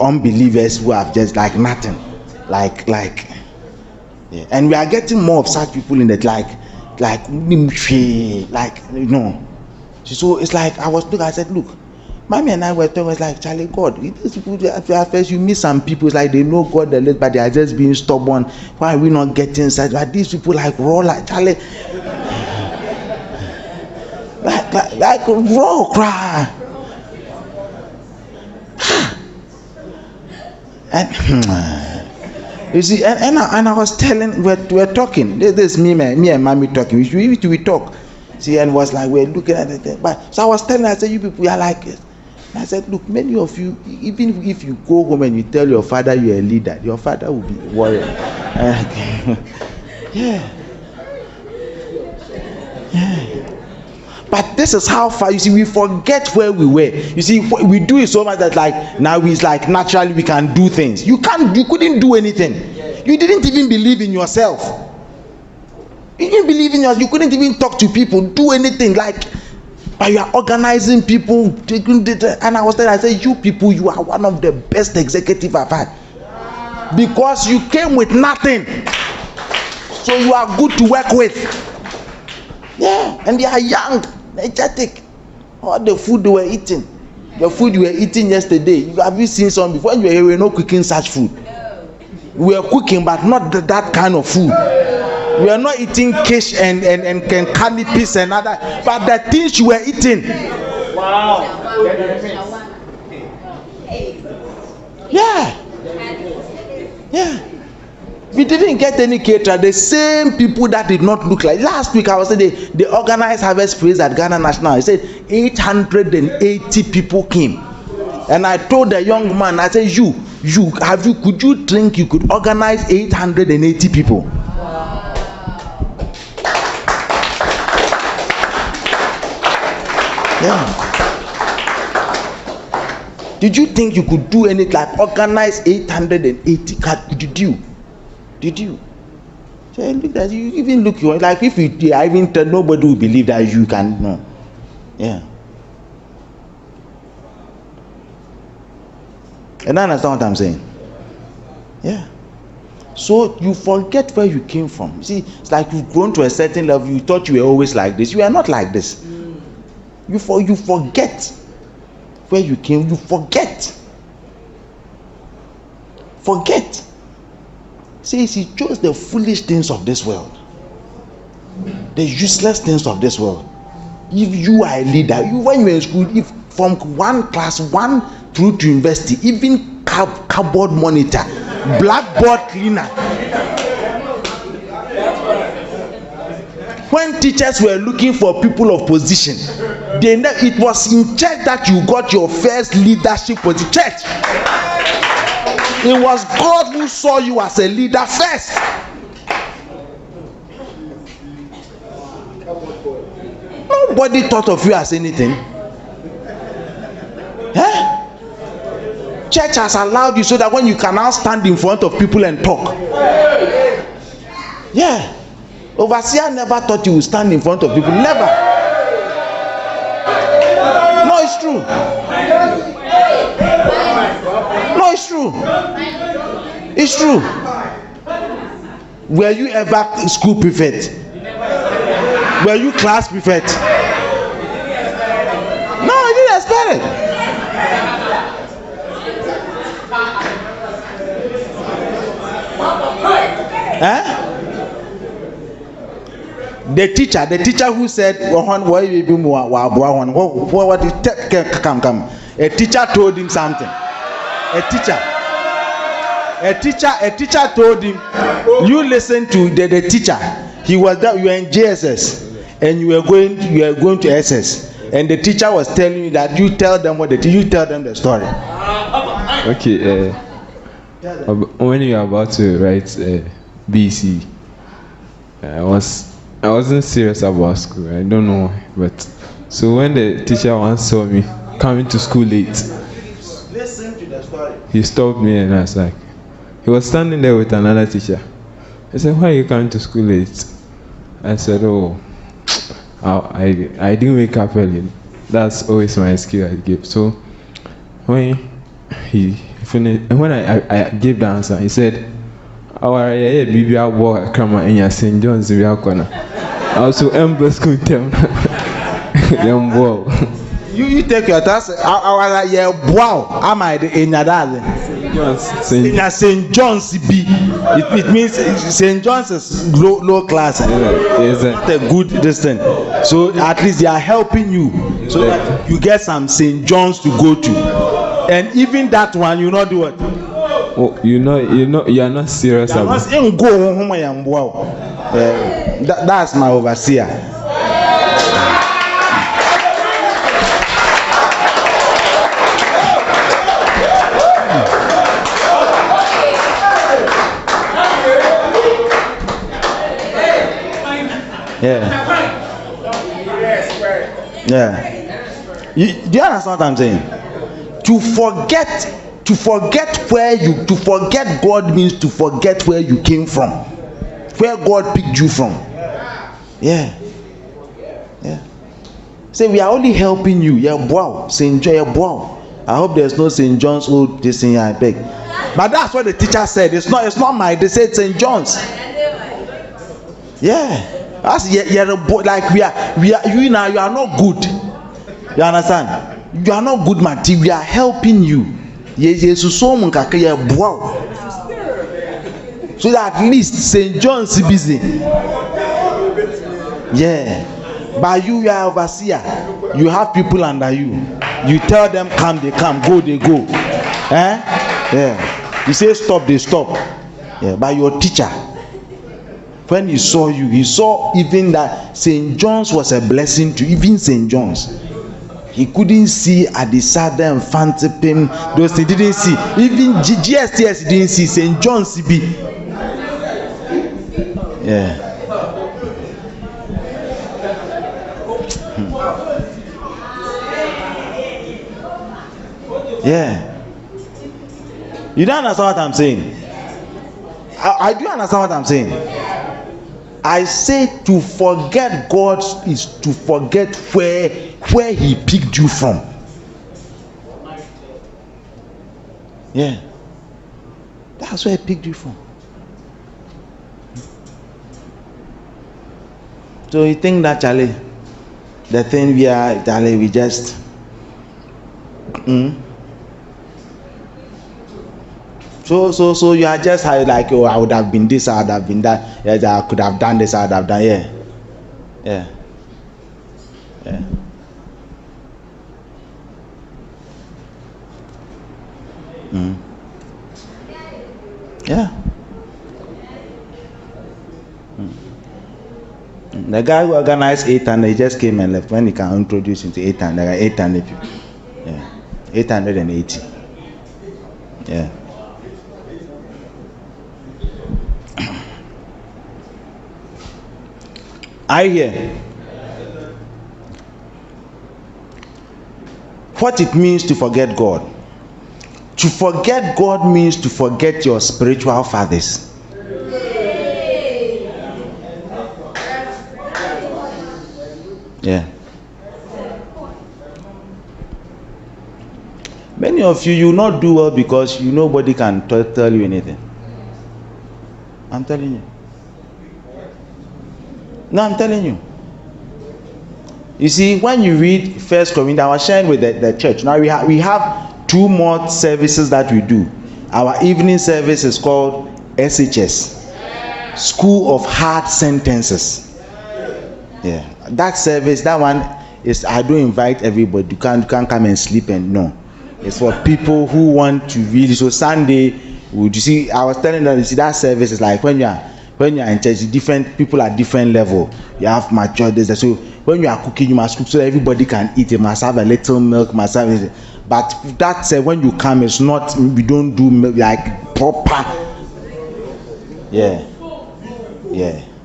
unbelievers who have just like nothing, like. Yeah. And we are getting more of such people in that, like you know. So it's like I said, look, Mommy and I were talking, it's like, Charlie, God, these people, at first you meet some people, it's like they know God the list, but they are just being stubborn. Why are we not getting inside? But these people like raw, like Charlie, like raw cry. And you see, and I was telling, we're talking. This is me and Mommy talking. We talk. See, and was like, we're looking at it. But so I was telling her, I said, you people are like it. I said, look, many of you, even if you go home and you tell your father you're a leader, your father will be worried. Yeah. But this is how far, you see, we forget where we were. You see, we do it so much that like now it's like naturally we can do things. You couldn't do anything. You didn't even believe in yourself. You didn't believe in yourself. You couldn't even talk to people, do anything like. But you are organizing people, taking data. And I was telling, I said, you people, you are one of the best executives I've had. Because you came with nothing. So you are good to work with. Yeah, and they are young, energetic. All the food they were eating. The food you were eating yesterday. Have you seen some before? When you were here, we were not cooking such food. We were cooking, but not that kind of food. We are not eating kish and canipis and other, but the things you were eating. Wow. Yeah. We didn't get any caterer. The same people that did not look like. Last week I was saying they organized harvest praise at Ghana National. I said 880 people came. And I told the young man, I said, could you think you could organize 880 people? Yeah. Did you think you could do anything like organize 880? Did you? So look at you, even look like if you I even tell nobody will believe that you can know. Yeah. And I understand what I'm saying. Yeah. So you forget where you came from. You see, it's like you've grown to a certain level. You thought you were always like this. You are not like this. You forget. where you came, you forget. Forget. Says he chose the foolish things of this world, the useless things of this world. If you are a leader, when you are in school, if from class 1 through to university, even cupboard monitor, blackboard cleaner, when teachers were looking for people of position, it was in church that you got your first leadership position. Church. It was God who saw you as a leader first. Nobody thought of you as anything. Church has allowed you so that when you can now stand in front of people and talk. Yeah. Overseer never thought you would stand in front of people. Never. No, it's true. No, it's true. It's true. Were you ever school prefect? Were you class prefect? No, I didn't expect it. The teacher who said, come. A teacher told him something. A teacher told him, you listen to the teacher. He was that you were in JSS and you were going to SS, and the teacher was telling you that you tell them the story. Okay. When you are about to write BC, I wasn't serious about school. I don't know why, but so when the teacher once saw me coming to school late, listen to the story. He stopped me and I was like, he was standing there with another teacher. He said, why are you coming to school late? I said, oh, I didn't wake up early. That's always my excuse I give. So when he finished, when I gave the answer, he said, our baby I walk come in St. John's in corner. Also embrace them. Young boy. You take your task. Wow, am I in St. John's B? It means St. John's is low class. It's not a good distance. So at least they are helping you so that you get some St. John's to go to. And even that one, you not do it. Oh, you are not serious about it. That's my overseer. Yeah. Do you understand what I'm saying? To forget God means to forget where you came from, where God picked you from. Yeah. Say we are only helping you. Yeah, wow. St. John, wow. I hope there's no St. John's old this thing I beg. But that's what the teacher said. It's not my. They said St. John's. Yeah. That's like we are. You know, you are not good. You understand? You are not good, man. We are helping you. So that at least St. John's busy. Yeah. But you are overseer. You have people under you. You tell them come, they come. Go, they go. Yeah. You say stop, they stop. Yeah. But your teacher, when he saw you, he saw even that St. John's was a blessing to even St. John's. He couldn't see Adisada and Fantipim. Those he didn't see. Even GSTS didn't see. St. John's CB. Yeah. Yeah. You don't understand what I'm saying? I do understand what I'm saying. I say to forget God is to forget where he picked you from. Yeah. That's where he picked you from. So you think that Charlie, the thing we are Charlie, we just So you are just like, oh, I would have been this, I would have been that. Yes, I could have done this, I would have done. Yeah. Yeah. The guy who organized 800, he just came and left. When he can introduce into 800 people. Yeah. 880. Yeah. I hear what it means to forget God. To forget God means to forget your spiritual fathers. Yeah. Many of you will not do well because nobody can tell you anything. I'm telling you. No, I'm telling you. You see, when you read 1 Corinthians, I was sharing with the church. Now we have 2 more services that we do. Our evening service is called SHS, School of Hard Sentences. Yeah, that service, that one is, I don't invite everybody. You can't come and sleep and no. It's for people who want to really. So Sunday, would you see? I was telling them, you see, that service is like when you are in church, different people at different level. You have mature days. So when you are cooking, you must cook so that everybody can eat. You must have a little milk, must have it. But that's when you come, it's not. We don't do milk like proper. Yeah.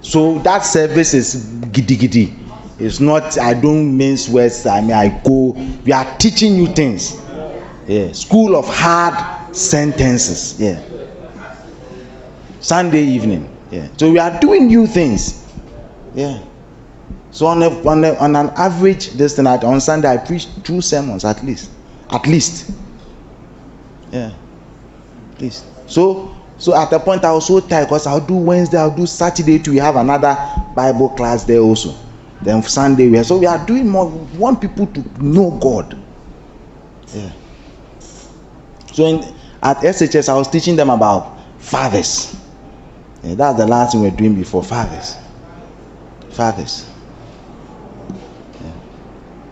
So that service is giddy. It's not. I don't mince words. I mean, I go. We are teaching you things. Yeah. School of Hard Sentences. Yeah. Sunday evening. Yeah. So we are doing new things. Yeah. So on an average, this thing on Sunday I preach 2 sermons at least. Yeah. At least. So at a point I was so tired because I'll do Wednesday, I'll do Saturday too. We have another Bible class there also. Then Sunday we are doing more. We want people to know God. Yeah. So at SHS I was teaching them about fathers. Yeah, that's the last thing we're doing before fathers. Yeah.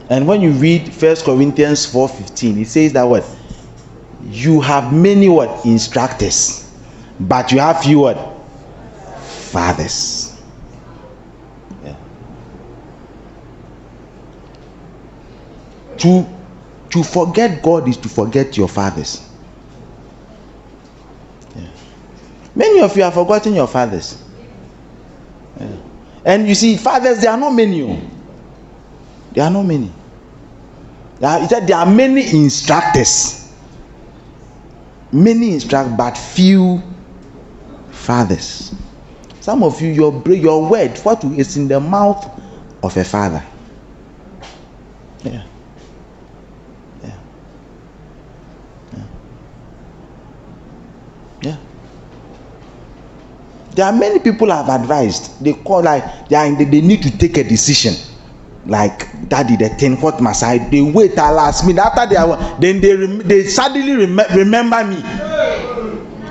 And when you read 1 Corinthians 4:15, it says that what? You have many instructors, but you have few fathers. Yeah. To forget God is to forget your fathers. Yeah. Many of you have forgotten your fathers. Yeah. And you see, fathers, there are not many. There are not many. There are many instructors. Many instruct, but few fathers. Some of you, your word, what is in the mouth of a father. Yeah. There are many people I've advised. They call they need to take a decision. Like, Daddy, the thing, what must I? They wait till last minute. After they suddenly remember me.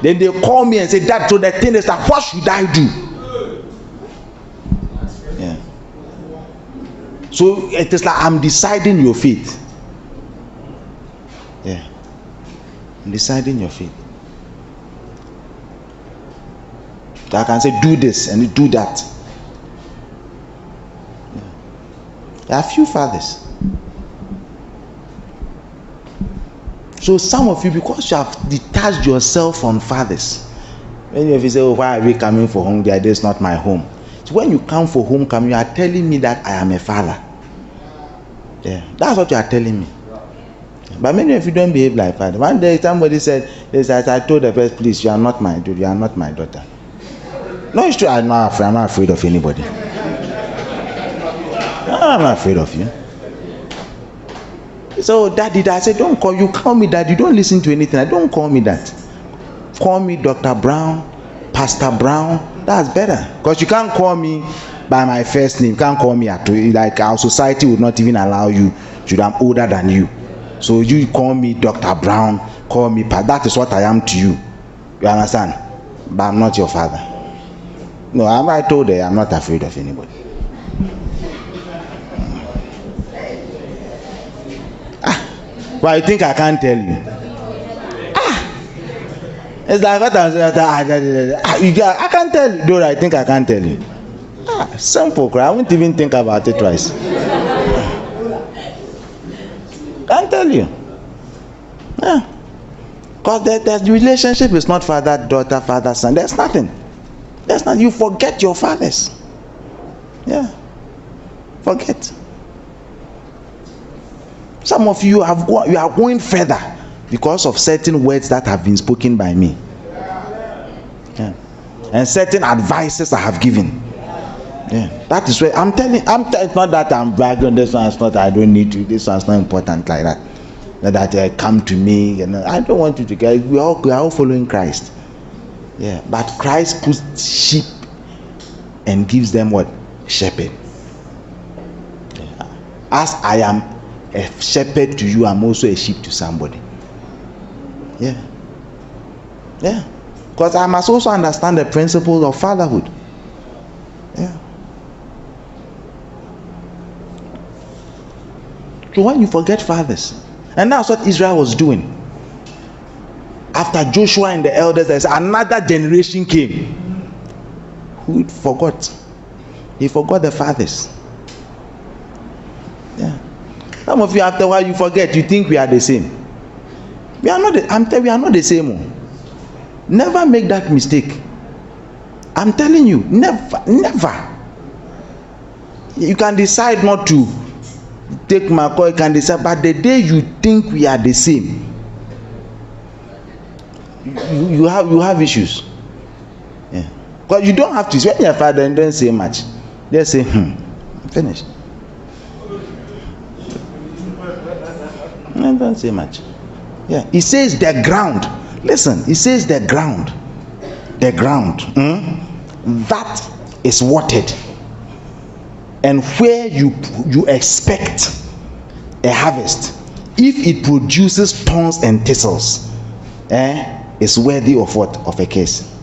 Then they call me and say, Dad, so the thing is like, what should I do? Yeah. So it is like I'm deciding your fate. Yeah. I'm deciding your fate. So I can say, do this and do that. Yeah. There are few fathers. So some of you, because you have detached yourself from fathers, many of you say, oh, why are we coming for home? This is not my home. So when you come for homecoming, you are telling me that I am a father. Yeah, that's what you are telling me. But many of you don't behave like father. One day somebody said, I told the first, please, you are not my daughter. You are not my daughter. No, it's true. I'm not afraid of anybody. I'm not afraid of you. So Daddy, I said, don't call me Daddy. Don't listen to anything. Don't call me that. Call me Dr. Brown, Pastor Brown. That's better. Because you can't call me by my first name. You can't call me Ato. Like our society would not even allow you. I'm older than you. So you call me Dr. Brown, call me Pa. That is what I am to you. You understand? But I'm not your father. No, I told her I'm not afraid of anybody. But you think I can't tell you? It's like what I'm saying. I can't tell you. Though I think I can't tell you. Simple, I won't even think about it twice. Can't tell you. Yeah. Because the relationship is not father, daughter, father, son. There's nothing. There's not. You forget your fathers. Yeah. Forget. Some of you you are going further because of certain words that have been spoken by me. Yeah. And certain advices I have given. Yeah. That is where I'm telling. It's not that I'm bragging. This one's not. I don't need to. This one's not important like that. That come to me. I don't want you to get. We are all following Christ. Yeah. But Christ puts sheep and gives them what? Shepherd. Yeah. As I am a shepherd to you, I'm also a sheep to somebody. Yeah. Yeah. Because I must also understand the principles of fatherhood. Yeah. So when you forget fathers, and that's what Israel was doing. After Joshua and the elders, there's another generation came who forgot. He forgot the fathers. Yeah. Some of you, after a while, you forget. You think we are the same. We are not. We are not the same. Never make that mistake. I'm telling you, never. You can decide not to take my call. You can decide, but the day you think we are the same, you have issues. Yeah. Because you don't have to. When your father and don't say much, they say, finish. And don't say much. Yeah. He says the ground. Listen, he says the ground. The ground that is watered, and where you expect a harvest, if it produces thorns and thistles, is worthy of what? Of a curse.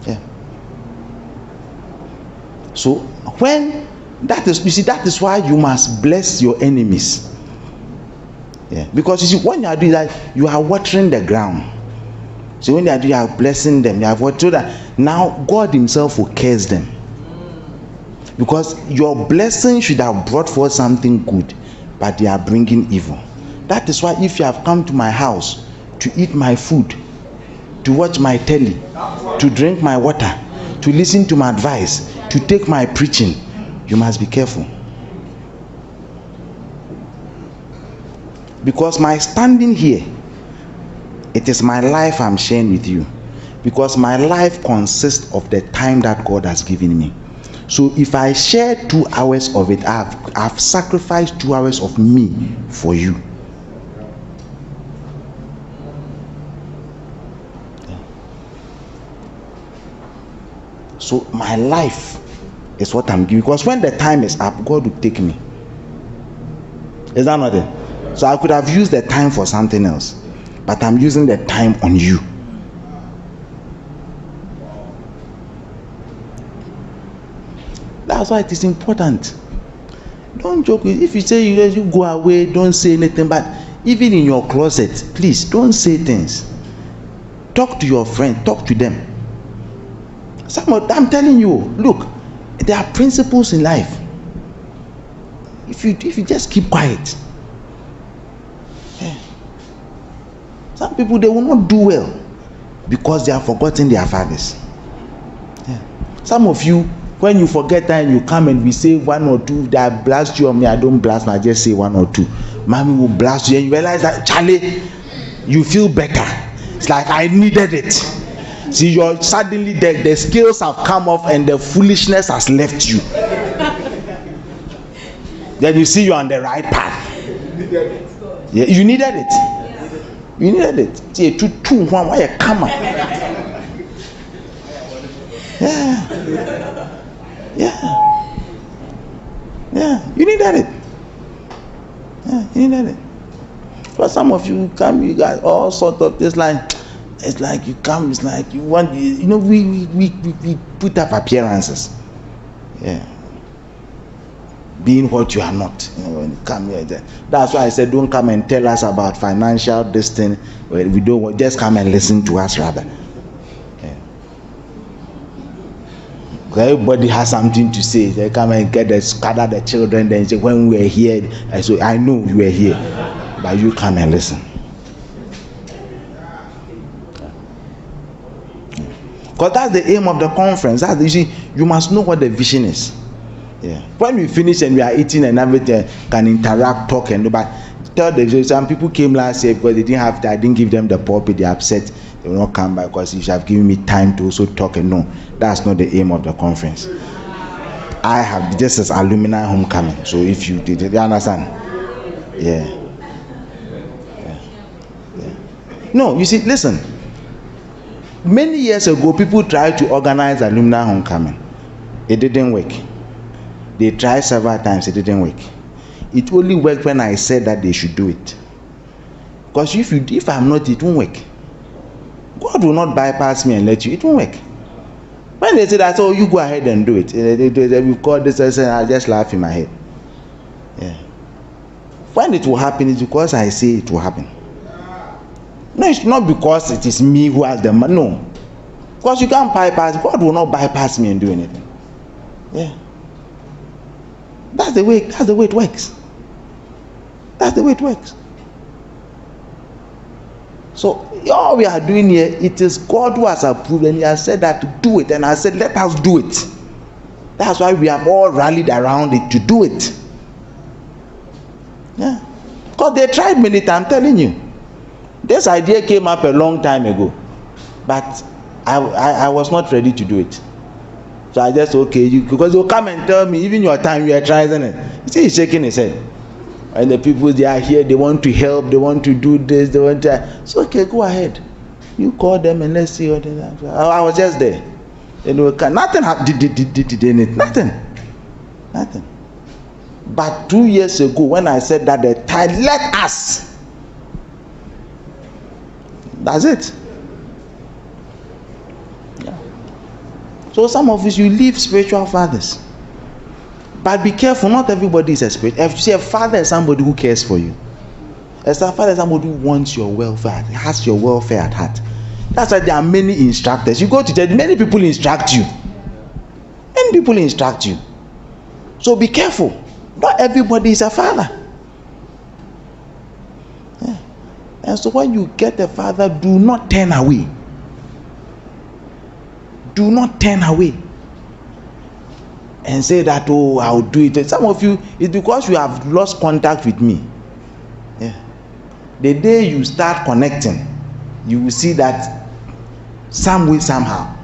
Yeah. So when that is, you see, that is why you must bless your enemies. Yeah. Because you see, when you are doing that, you are watering the ground. So when you are blessing them, you have watered that. Now God Himself will curse them. Because your blessing should have brought forth something good, but they are bringing evil. That is why if you have come to my house to eat my food, to watch my telly, to drink my water, to listen to my advice, to take my preaching, you must be careful. Because my standing here, it is my life I'm sharing with you. Because my life consists of the time that God has given me. So if I share 2 hours of it, I've sacrificed 2 hours of me for you. So my life is what I'm giving. Because when the time is up, God will take me. Is that not it? So I could have used the time for something else, but I'm using the time on you. That's why it is important. Don't joke with. If you say you go away, don't say anything. But even in your closet, please don't say things. Talk to your friend. Talk to them. I'm telling you, look, there are principles in life. If you just keep quiet. Some people, they will not do well because they have forgotten their fathers. Yeah. Some of you, when you forget that, you come and we say 1 or 2 that blast you, or me, I don't blast, I just say 1 or 2. Mommy will blast you and you realize that, Charlie, you feel better. It's like I needed it. See, you're suddenly the scales have come off and the foolishness has left you. Then you see you're on the right path. Yeah, you needed it. You needed it. See, why you come up? Yeah. Yeah. Yeah. You needed it. You needed it. For some of you come, you got all sorts of this like, it's like you come, it's like you want, you know, we put up appearances. Yeah. Being what you are not. You know, when you come here, that's why I said don't come and tell us about financial this thing. We don't, just come and listen to us rather. Yeah. Everybody has something to say. They come and gather the children, then say when we were here, so I know you were here, but you come and listen. Because that's the aim of the conference. That's the, you must know what the vision is. Yeah. When we finish and we are eating and everything, can interact, talk, and but tell the some people came last year because they didn't have. I didn't give them the pulpit. They are upset. They will not come back because you should have given me time to also talk. And no, that's not the aim of the conference. I have this is alumni homecoming. So if you did, you understand? Yeah. No, you see, listen. Many years ago, people tried to organize alumni homecoming. It didn't work. They tried several times, it didn't work. It only worked when I said that they should do it. Because if I'm not, it won't work. God will not bypass me and let you, it won't work. When they say that, oh, you go ahead and do it. They will call this and I'll just laugh in my head. Yeah. When it will happen, it's because I say it will happen. No, it's not because it is me who has the money. No. Because you can't bypass, God will not bypass me and do anything. Yeah. That's the way it works. That's the way it works. So all we are doing here, it is God who has approved and he has said that to do it. And I said, let us do it. That's why we have all rallied around it to do it. Yeah. Because they tried many times, I'm telling you. This idea came up a long time ago. But I was not ready to do it. So I just, okay, because you'll come and tell me, even your time you are trying, isn't it? You see, he's shaking his head. And the people, they are here, they want to help, they want to do this, they want to. So, okay, go ahead. You call them and let's see what they have. I was just there. You know, nothing did anything. Nothing. But 2 years ago, when I said that the tithe, let us. That's it. So some of us, you leave spiritual fathers. But be careful, not everybody is a spirit. If you say a father is somebody who cares for you. A father is somebody who wants your welfare, has your welfare at heart. That's why there are many instructors. You go to church, many people instruct you. Many people instruct you. So be careful. Not everybody is a father. Yeah. And so when you get a father, do not turn away. Do not turn away and say that, oh, I'll do it. Some of you, it's because you have lost contact with me. Yeah. The day you start connecting, you will see that some way, somehow.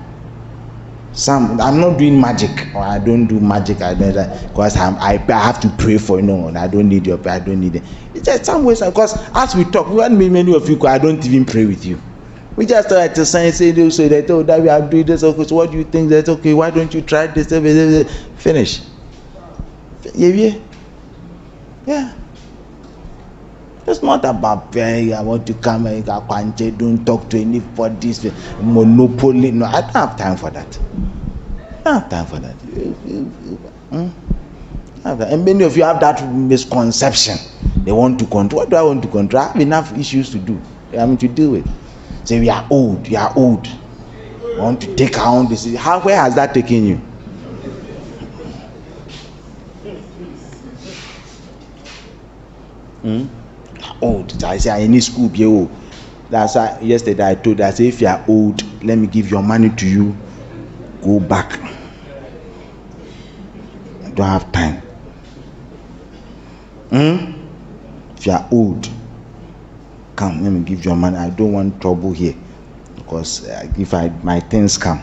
I'm not doing magic, or I don't do magic. I don't, because I have to pray for you. No, I don't need your prayer. I don't need it. It's just some ways, because as we talk, many of you, I don't even pray with you. We just start to say that, oh, that we are doing this. Okay, so what do you think? That's okay. Why don't you try this? Finish. Yeah. It's not about paying. I want to come and don't talk to anybody. Monopoly. No, I don't have time for that. I don't have time for that. And many of you have that misconception. They want to control. What do I want to control? I have enough issues to do. To deal with. Say we are old. We want to take our own decision. Where has that taken you? Old. I say I need school be old. That's why yesterday I told her, I say if you are old, let me give your money to you. Go back. I don't have time. If you are old, come, let me give you money. I don't want trouble here, because if my things come,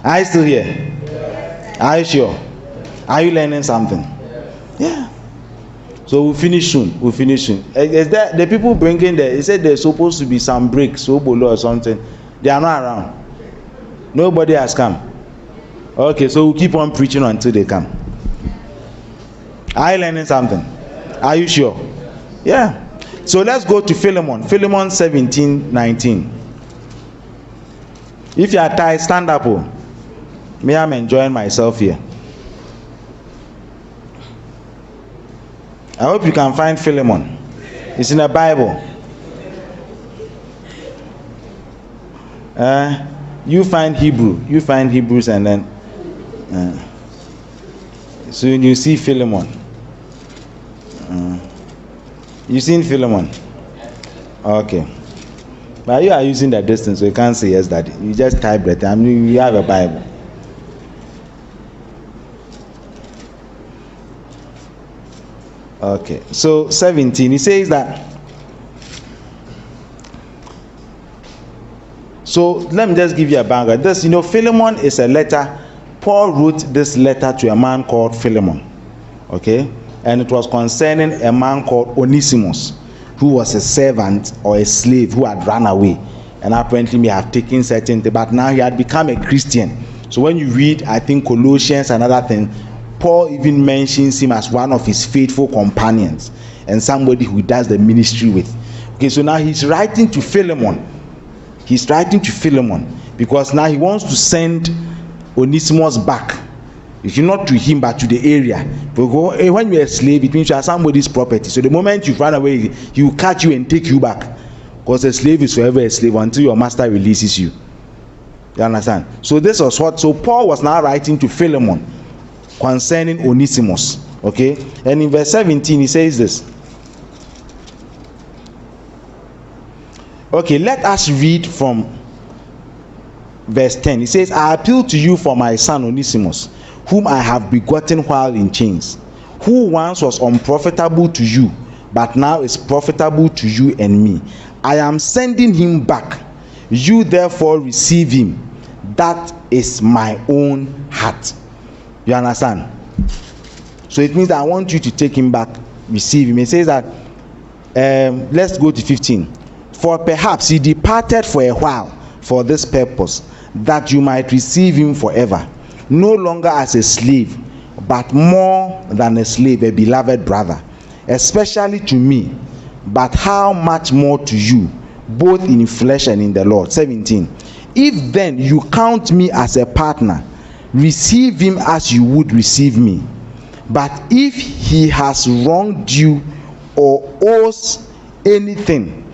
are you still here? Are you sure? Are you learning something? Yeah. So we'll finish soon. Is there the people bringing there? They said there's supposed to be some bricks, sobolo or something. They are not around. Nobody has come. Okay, so we'll keep on preaching until they come. Are you learning something? Are you sure? Yeah. So let's go to Philemon. Philemon 17:19. If you are tired, stand up. Oh. Me, I'm enjoying myself here. I hope you can find Philemon. It's in the Bible. You find Hebrew. You find Hebrews, and then so you see Philemon. You seen Philemon? Okay. But you are using the distance, so you can't say yes, Daddy. You just type it. I mean, you have a Bible. Okay. So 17, he says that. So let me just give you a background. This, Philemon is a letter. Paul wrote this letter to a man called Philemon. Okay? And it was concerning a man called Onesimus, who was a servant or a slave who had run away and apparently may have taken certain things, but now he had become a Christian. So when you read, I think, Colossians and other things, Paul even mentions him as one of his faithful companions and somebody who does the ministry with. Okay, so now he's writing to Philemon. He's writing to Philemon because now he wants to send Onesimus back. It's not to him but to the area. Because when you're a slave, it means you are somebody's property. So the moment you run away, he will catch you and take you back. Because a slave is forever a slave until your master releases you. You understand? So this was what. So Paul was now writing to Philemon concerning Onesimus. Okay? And in verse 17 he says this. Okay, let us read from verse 10. He says, I appeal to you for my son Onesimus, whom I have begotten while in chains, who once was unprofitable to you, but now is profitable to you and me. I am sending him back. You therefore receive him. That is my own heart. You understand? So it means that I want you to take him back, receive him. It says that, let's go to 15. For perhaps he departed for a while for this purpose, that you might receive him forever, no longer as a slave, but more than a slave, a beloved brother, especially to me, but how much more to you, both in flesh and in the Lord. 17. If then you count me as a partner, receive him as you would receive me. But if he has wronged you or owes anything,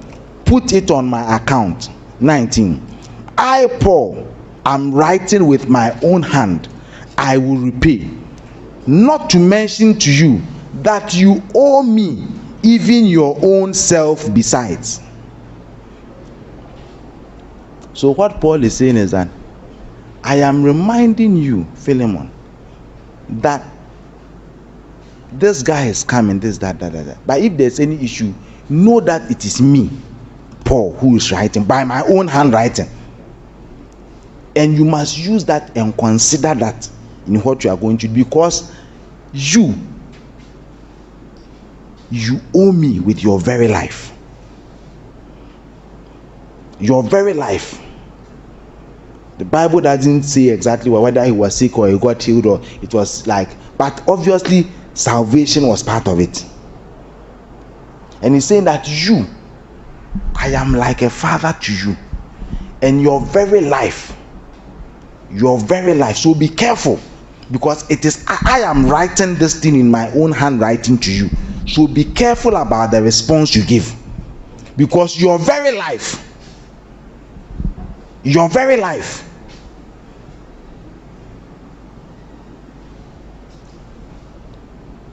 put it on my account. 19. I, Paul, am writing with my own hand. I will repay. Not to mention to you that you owe me even your own self besides. So what Paul is saying is that I am reminding you, Philemon, that this guy is coming, this, that. But if there's any issue, know that it is me, Paul, who is writing by my own handwriting. And you must use that and consider that in what you are going to do, because you owe me with your very life. Your very life. The Bible doesn't say exactly whether he was sick or he got healed, or it was like, but obviously salvation was part of it. And he's saying that I am like a father to you, and your very life. So be careful, because it is I am writing this thing in my own handwriting to you. So be careful about the response you give, because your very life,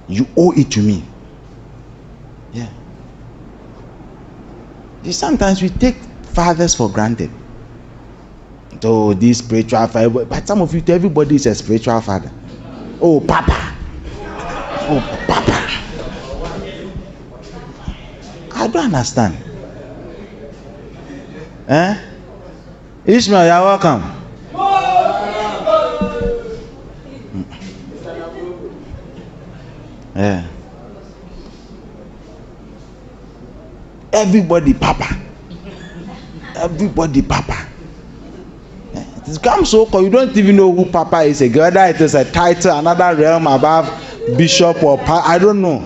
you owe it to me. Yeah. Sometimes we take fathers for granted. Oh, this spiritual father, but some of you, everybody is a spiritual father. Oh, Papa. I don't understand. Ishmael, you're welcome. Yeah. Everybody, Papa. It comes so called, you don't even know who Papa is again. Whether it is a title, another realm above bishop or I don't know.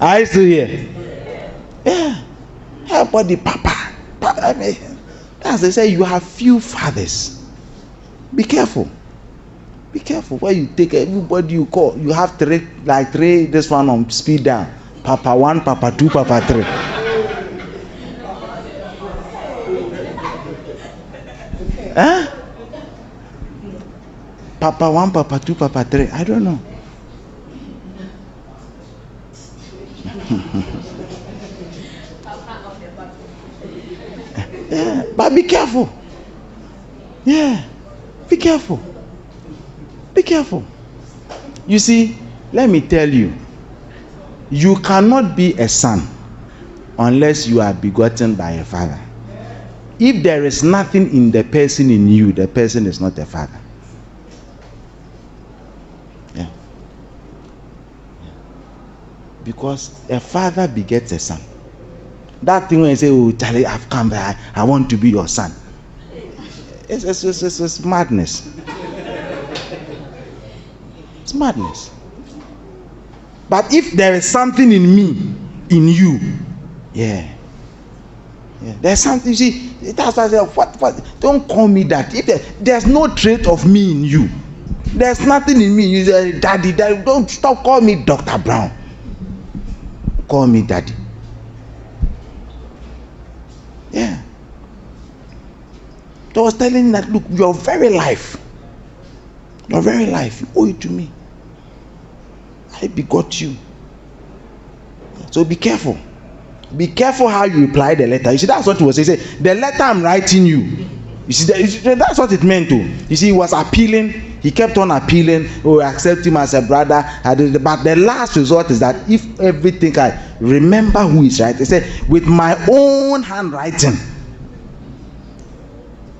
Are you still here? Yeah. Everybody, Papa. I mean, as they say, you have few fathers. Be careful. Be careful where you take everybody you call. You have three, this one on speed down. Papa 1, Papa 2, Papa 3. Huh? Papa 1, Papa 2, Papa 3. I don't know. Yeah, but be careful. Yeah, be careful. Be careful. You see, let me tell you, you cannot be a son unless you are begotten by a father. If there is nothing in the person in you, the person is not a father. Yeah. Because a father begets a son. That thing when you say, oh, Charlie, I've come back, I want to be your son. It's madness. It's madness. But if there is something in me, in you, yeah. There's something, you see, that's why I say, what? Don't call me that. If there's no trait of me in you, there's nothing in me. You say, Daddy, don't stop calling me Dr. Brown. Call me Daddy. Yeah. I was telling him that, look, your very life, you owe it to me. I begot you. So be careful. Be careful how you reply the letter. You see, that's what he was saying. The letter I'm writing you. You see, that's what it meant to. You see, he was appealing. He kept on appealing. Oh, accept him as a brother. But the last result is that if everything, I remember who is right. He said, with my own handwriting,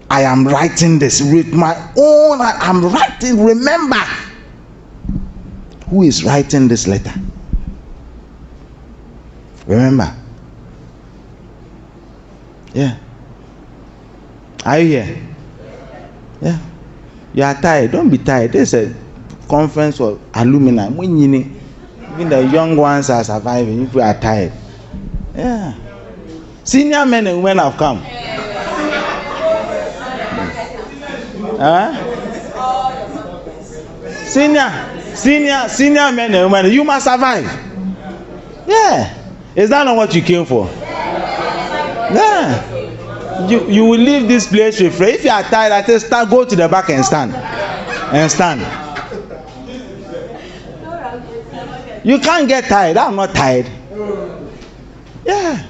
I am writing this. With my own, I'm writing. Remember who is writing this letter. Remember. Yeah. Are you here? Yeah. You are tired. Don't be tired. There's a conference for alumni. Even the young ones are surviving. You are tired. Yeah. Senior men and women have come. Huh? Senior men and women, you must survive. Yeah. Is that not what you came for? Yeah. You will leave this place refreshed. If you are tired, I say go to the back and stand. You can't get tired. I'm not tired. Yeah.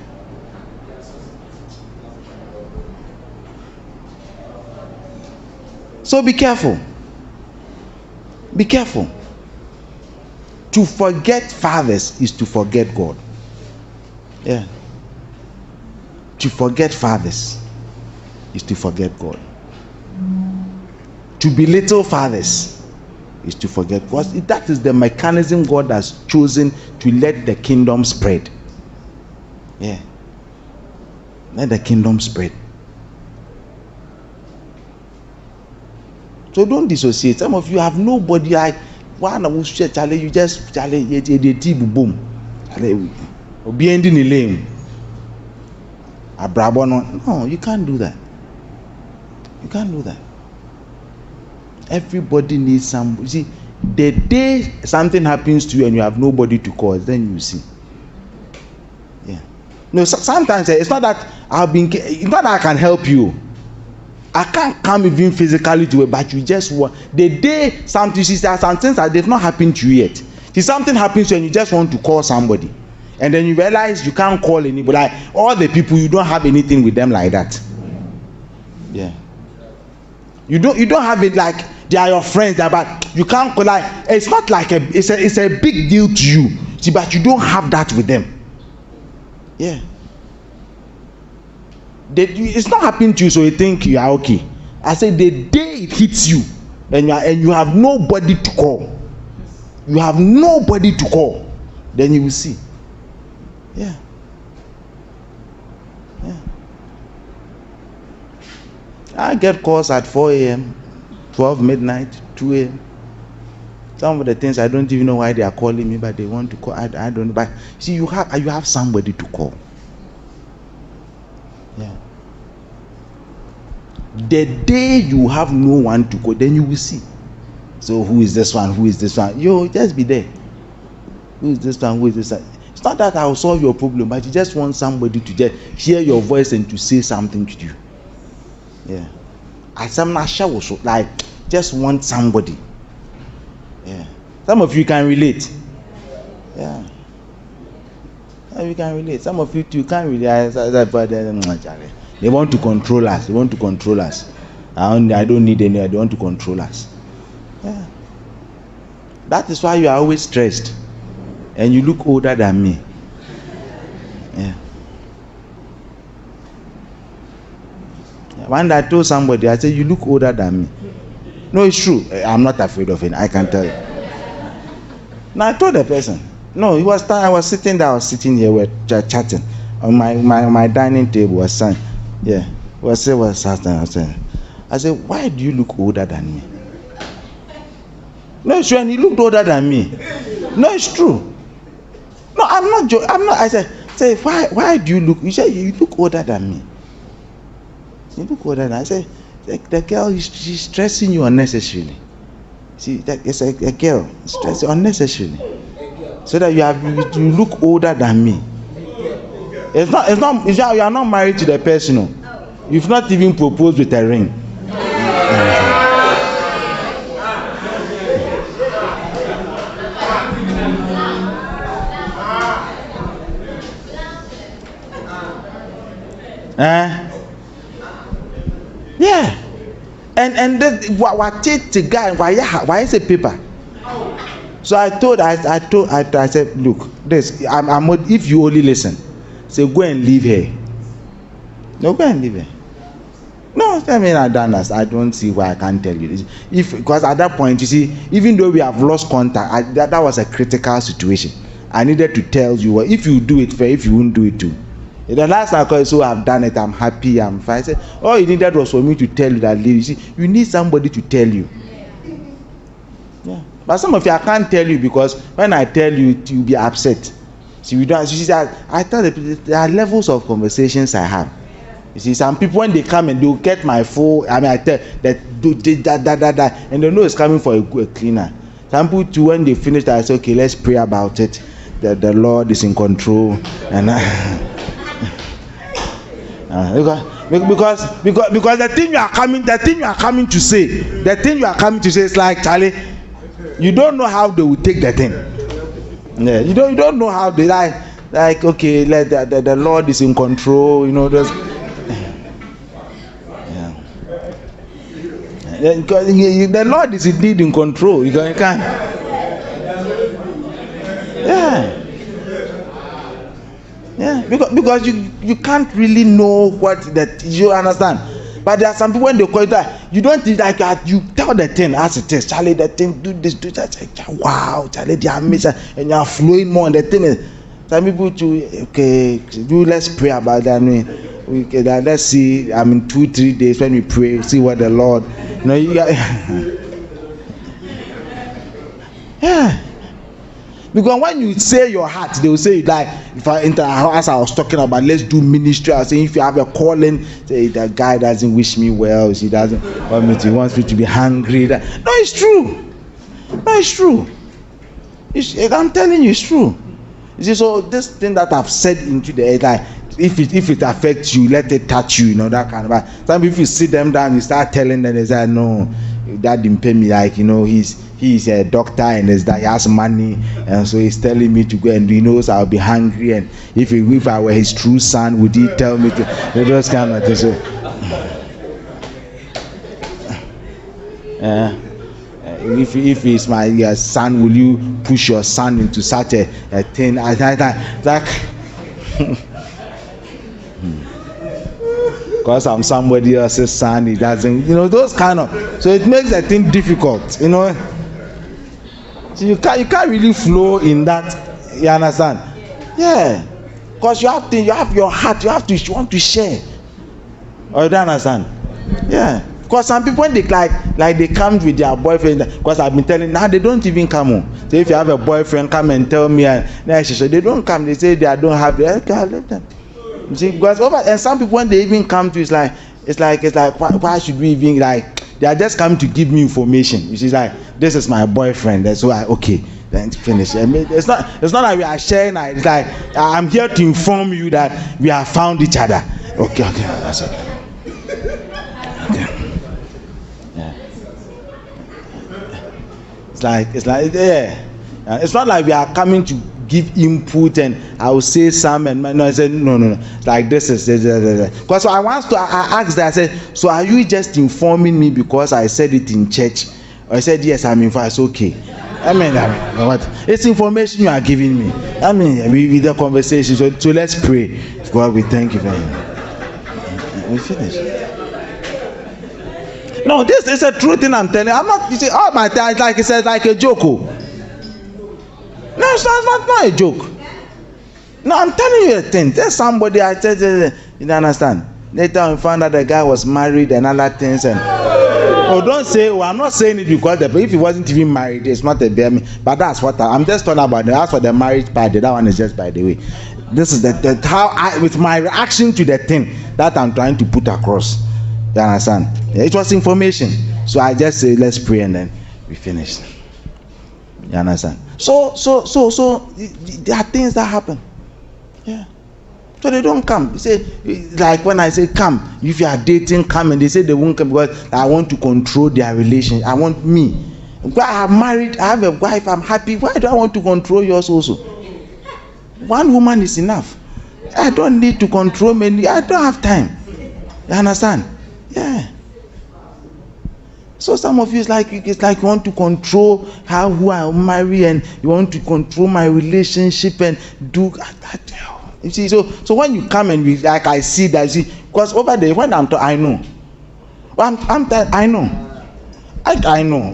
So be careful. Be careful. To forget fathers is to forget God. Yeah. To forget fathers is to forget God. To belittle fathers is to forget God. That is the mechanism God has chosen to let the kingdom spread. Yeah. Let the kingdom spread. So don't dissociate. Some of you have nobody. One of Charlie, you just Charlie, boom. Be ending the lane. No, you can't do that. You can't do that. Everybody needs some. You see, the day something happens to you and you have nobody to call, then you see. Yeah. No, sometimes it's not that it's not that I can help you. I can't come even physically to it, but you just want. The day something, you see, there are some things that they've not happened to you yet. See, something happens to you and you just want to call somebody. And then you realize you can't call anybody. Like all the people, you don't have anything with them like that. Yeah. You don't have it like they are your friends, but you can't call. Like it's not like it's a big deal to you. See, but you don't have that with them. Yeah. It's not happening to you, so you think you are okay. I say the day it hits you, and you have nobody to call. You have nobody to call. Then you will see. Yeah. Yeah. I get calls at 4 a.m., 12 midnight, 2 a.m. Some of the things I don't even know why they are calling me, but they want to call. I don't know. But see, you have somebody to call. Yeah. The day you have no one to call, then you will see. So who is this one? Who is this one? You just be there. Who is this one? Who is this one? It's not that I will solve your problem, but you just want somebody to just hear your voice and to say something to you. Yeah. As I'm not sure, like just want somebody. Yeah. Some of you can relate. Yeah. You can relate. Some of you too can't relate. They want to control us. They want to control us. I don't need any. They want to control us. Yeah. That is why you are always stressed, and you look older than me. Yeah. One day I told somebody, I said, "You look older than me." No, it's true. I'm not afraid of it. I can tell you. Now I told the person. No, I was sitting there. I was sitting here. We're chatting on my dining table. Was saying, yeah. I said, why do you look older than me? No, it's true. And he looked older than me. No, it's true. No, I'm not joking. I'm not. I said, why do you look? You said you look older than me. You look older than. I said, the girl she's stressing you unnecessarily. See, it's a girl stressing unnecessarily, so that you look older than me. It's not. You are not married to the person. No. You've not even proposed with a ring. Yeah. And what the guy? Why is it paper? So I said, look, this. I'm if you only listen, say go and leave her. No, go and leave her. No, I mean I don't see why I can't tell you this. Because at that point, you see, even though we have lost contact, that was a critical situation. I needed to tell you, if you do it fair, if you won't do it too. The last time I called, so I've done it, I'm happy, I'm fine. I said, all you needed was for me to tell you that, you see, you need somebody to tell you. Yeah. But some of you, I can't tell you because when I tell you, you'll be upset. See, we don't. You see, I tell the people, there are levels of conversations I have. You see, some people when they come and they'll get my phone. I mean, I tell that and they know it's coming for a cleaner. Some people too, when they finish, I say, okay, let's pray about it. That the Lord is in control, and because the thing you are coming to say is like, Charlie, you don't know how they will take the thing. Yeah, you don't know how they like okay, let the Lord is in control, those. Yeah, because the Lord is indeed in control. You can't. Yeah, because you can't really know what that you understand. But there are some people when they call that you don't like you tell the thing as it is. Charlie, the thing do this, do that. Wow, Charlie, they are missing and you are flowing more. And the thing is, some people too. Okay, let's pray about that. Let's see. 2-3 days when we pray, see what the Lord. Yeah. Because when you say your heart, they will say like, as I was talking about, let's do ministry. I was saying if you have a calling, say that guy doesn't wish me well, he doesn't want me to, he wants me to be hungry. No, it's true. I'm telling you, it's true. You see, so this thing that I've said into the air, like if it affects you, let it touch you, that kind of. Some people, you sit them down, you start telling them, they say, no, that didn't pay me. Like he's a doctor and he has money, and so he's telling me to go, and he knows I'll be hungry, and if I were his true son, would he tell me to? Those kind of things. So, if he's my son, will you push your son into such a thing? Because I'm somebody else's son, he doesn't, those kind of. So it makes the thing difficult, So you can't really flow in that. You understand? Yeah. Because you have things, you have your heart, you want to share. Or you don't understand? Yeah. Because some people, when they like they come with their boyfriend, because I've been telling now, they don't even come home. So if you have a boyfriend, come and tell me, and they don't come. They say they don't have. Okay, let them. You see, because and some people, when they even come to, it's like why should we even they are just coming to give me information. You see, it's like, this is my boyfriend. That's why okay. Then finish. I mean, it's not like we are sharing. It's like I'm here to inform you that we have found each other. Okay, that's it. Okay. Yeah. It's like yeah. It's not like we are coming to give input and I will say some and no. I said no. It's like this is because I asked that. I said, so are you just informing me because I said it in church? I said yes. I'm informed. It's okay. I mean, what? It's information you are giving me. I mean, we the conversation. So let's pray. God, we thank you very much. We finish. No, this is a true thing. I'm telling you. I'm not. You see, all my time, like it says, like a joke. Oh. No, it's not a joke. No, I'm telling you a thing. There's somebody I said, you don't understand. Later we found out the guy was married and other things and. Oh, don't say. Well, I'm not saying it because if he wasn't even married, it's not a bear me. But that's what I'm just talking about. As for the marriage part, that one is just by the way. This is the how I with my reaction to the thing that I'm trying to put across. You understand? It was information, so I just say let's pray and then we finish. You understand? So there are things that happen. Yeah. So they don't come. You say, like when I say come, if you are dating, come, and they say they won't come because I want to control their relationship. I want me. I am married, I have a wife, I'm happy. Why do I want to control yours also? One woman is enough. I don't need to control many. I don't have time. You understand? Yeah. So some of you it's like you want to control who I marry and you want to control my relationship and do that. You see, so when you come and like I see that, because over there when I know, I know,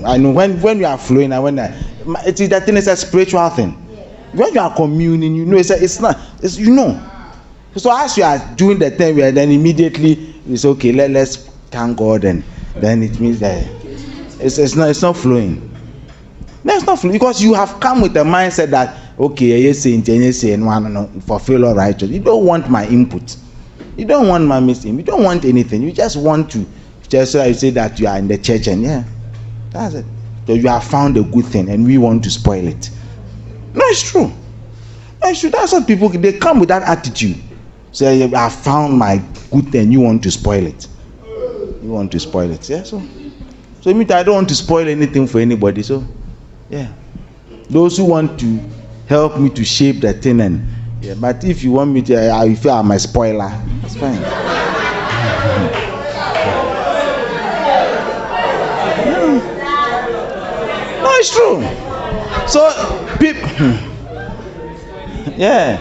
I know when you are flowing and it is that thing is a spiritual thing. When you are communing, you know it's not you know. So as you are doing the thing, then immediately it's okay. Let's thank God, and then it means that it's not flowing. No, it's not flowing because you have come with the mindset that. Okay, yes, and fulfill all righteousness. You don't want my input. You don't want my missing. You don't want anything. You just want to just say that you are in the church and yeah, that's it. So you have found a good thing and we want to spoil it. No, it's true. No, it's true. That's what people they come with that attitude. Say I found my good thing. You want to spoil it. You want to spoil it. Yeah. So I don't want to spoil anything for anybody. So yeah, those who want to help me to shape the thing and yeah, but if you want me to I feel I'm a spoiler, that's fine. No, it's true. So people yeah.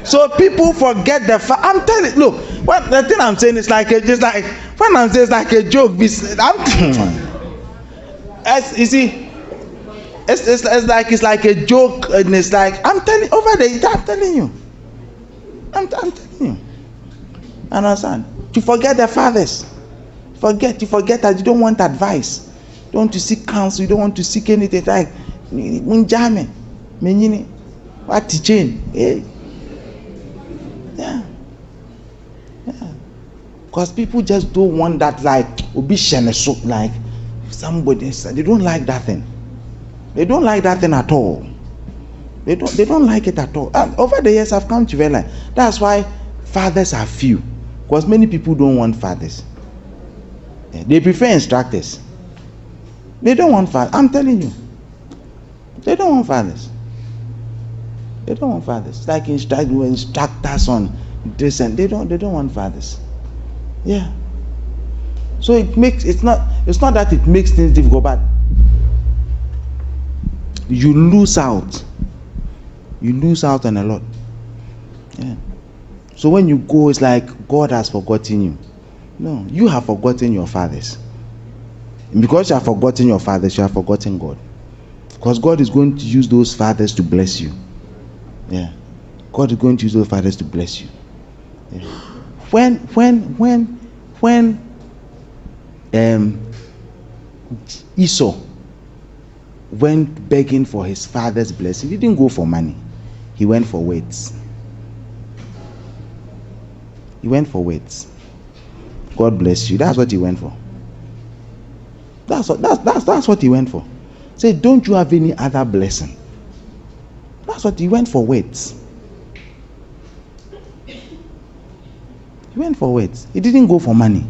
So people forget the fact. I'm telling you, look, what the thing I'm saying is like just like when I'm saying it's like a joke. You see. It's like a joke, and it's like I'm telling over there. I'm telling you. I'm telling you. Understand? You forget the fathers. You forget that you don't want advice. You don't want to seek counsel. You don't want to seek anything like munjame, menyini, what teaching? Yeah. Because people just don't want that like obishen so like somebody. They don't like that thing. They don't like that thing at all. They don't like it at all. And over the years, I've come to realize that's why fathers are few. Because many people don't want fathers. Yeah, they prefer instructors. They don't want fathers. I'm telling you. They don't want fathers. They don't want fathers. It's like instructors on this and they don't want fathers. Yeah. So it's not that it makes things difficult, but you lose out on a lot. Yeah. So when you go, it's like God has forgotten you. No, you have forgotten your fathers. And because you have forgotten your fathers, you have forgotten God. Because God is going to use those fathers to bless you. Yeah. God is going to use those fathers to bless you. Yeah. When Esau went begging for his father's blessing, he didn't go for money. He went for words. He went for words. God bless you. That's what he went for. That's what he went for. Say, don't you have any other blessing? That's what he went for, words. He went for words. He didn't go for money.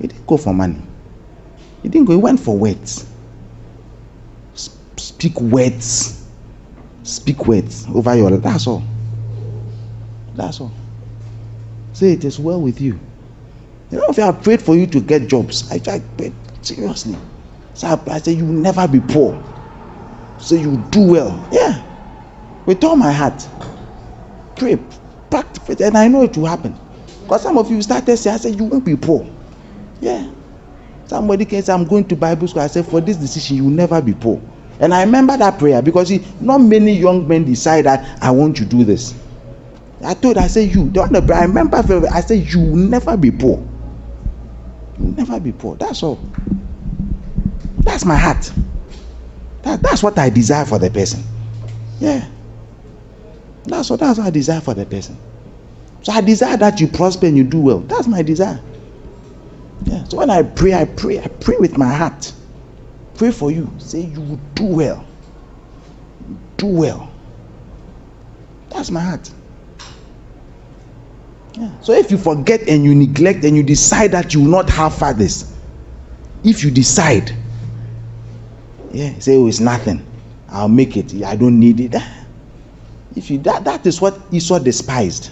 He didn't go for money. He didn't go. He went for words. Speak words. Speak words over your life. That's all. That's all. Say, it is well with you. You know, if I prayed for you to get jobs, I prayed seriously. So I said, you will never be poor. So you do well. Yeah. With all my heart. Pray. Practice. And I know it will happen. Because some of you started saying, I said, you won't be poor. Yeah. Somebody can say, I'm going to Bible school. I said, for this decision, you will never be poor. And I remember that prayer because not many young men decide that I want to do this. I said, you don't know, I remember, I said, you will never be poor. You will never be poor. That's all. That's my heart. That's what I desire for the person. Yeah. That's what I desire for the person. So I desire that you prosper and you do well. That's my desire. Yeah. So when I pray with my heart. Pray for you. Say you will do well. Do well. That's my heart. Yeah. So if you forget and you neglect and you decide that you will not have fathers, if you decide, say, oh, it's nothing, I'll make it, I don't need it. If you that is what Esau despised.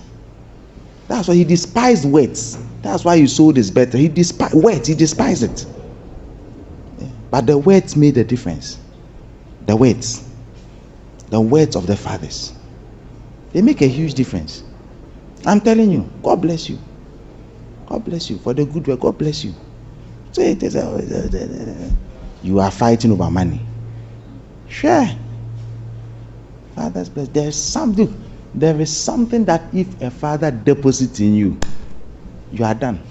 That's why he despised words. That's why he sold his better. He despised words. He despised it. Yeah. But the words made a difference. The words of the fathers, they make a huge difference. I'm telling you, God bless you. God bless you for the good work. God bless you. So you are fighting over money. Sure. Father's bless. There is something that if a father deposits in you, you are done.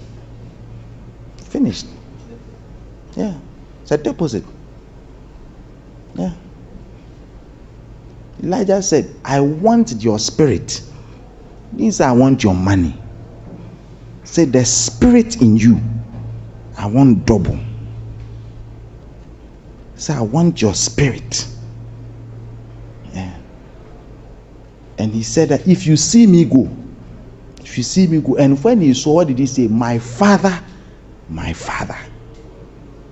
Finished. Yeah. It's a deposit. Yeah. Elijah said, I want your spirit. Means I want your money. Say the spirit in you, I want double. Say I want your spirit. Yeah. And he said that if you see me go, and when he saw, what did he say? My father, my father.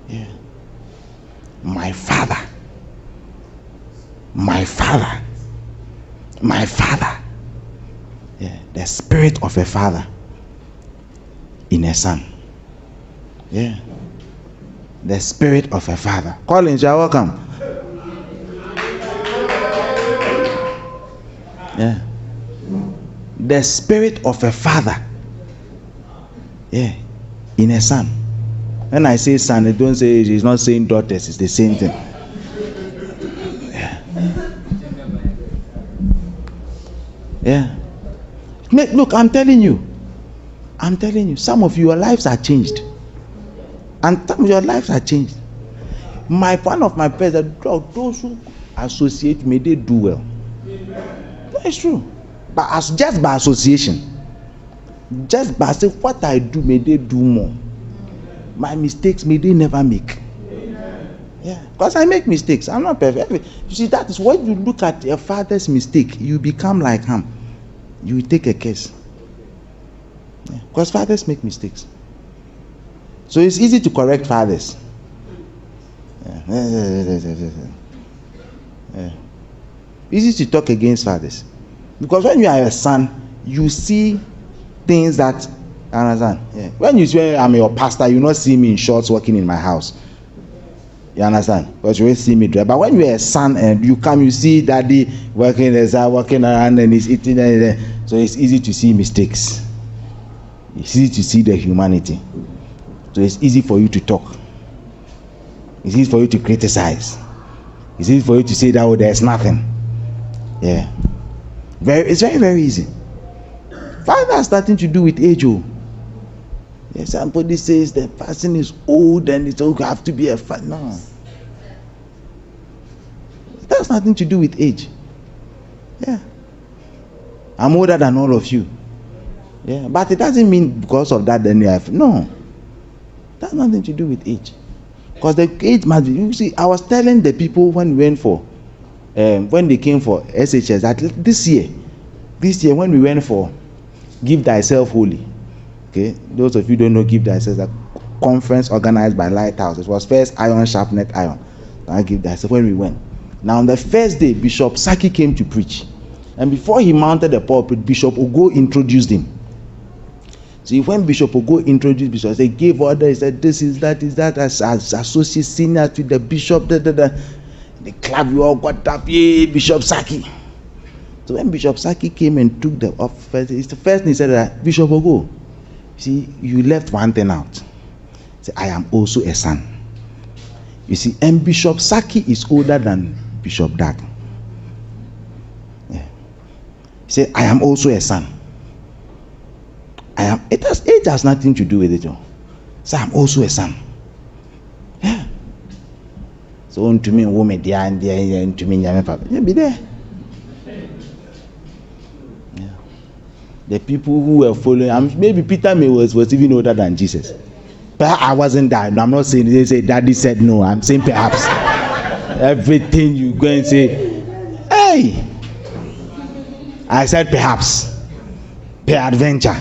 Yeah. My father. My father. My father. Yeah, the spirit of a father in a son. Yeah, the spirit of a father. Collins, you're welcome. Yeah, the spirit of a father. Yeah, in a son. When I say son, I don't say he's not saying daughters. It's the same thing. Yeah. Yeah. Look, I'm telling you, some of your lives are changed. And some of your lives are changed. One of my prayers that those who associate, may they do well. That's true. But just by association, just by saying what I do, may they do more. My mistakes, may they never make. Yeah, because I make mistakes. I'm not perfect. You see, that is when you look at your father's mistake, you become like him. You will take a case. Yeah. Because fathers make mistakes. So it's easy to correct fathers. Yeah. Easy to talk against fathers. Because when you are a son, you see things that, understand? Yeah. When you say I'm your pastor, you not see me in shorts walking in my house. You understand? Because you will see me dress. But when you are a son and you come, you see daddy working around and he's eating. So it's easy to see mistakes. It's easy to see the humanity. So it's easy for you to talk. It's easy for you to criticize. It's easy for you to say that, oh, there's nothing. Yeah. It's very, very easy. Father has nothing to do with age. Oh. Yeah, somebody says the person is old and it's okay, have to be a father. No. It has nothing to do with age. Yeah. I'm older than all of you. Yeah. But it doesn't mean because of that then you have. No. It has nothing to do with age. Because the age must be. You see, I was telling the people when we went for, when they came for SHS, that this year when we went for Give Thyself Holy. Okay, those of you who don't know Give Thyself, a conference organized by Lighthouse. It was first iron sharpened iron. Now Give Thyself. When we went, now on the first day, Bishop Saki came to preach, and before he mounted the pulpit, Bishop Ogo introduced him. See, when Bishop Ogo introduced Bishop, they gave order. He said, "This is that as associate senior to the bishop." The club, we all got up. Yeah, Bishop Saki. So when Bishop Saki came and took the office, it's the first thing he said that Bishop Ogo, see, you left one thing out. He said, I am also a son. You see, and Bishop Saki is older than Bishop Dag. Yeah. He said, I am also a son. Age has nothing to do with it. So I'm also a son. Yeah. So to me, woman, dear, and to me, yeah, be there. Yeah. The people who were following, maybe Peter was even older than Jesus. But I wasn't that. I'm not saying they say daddy said no. I'm saying perhaps. Everything you go and say, hey, I said perhaps, peradventure.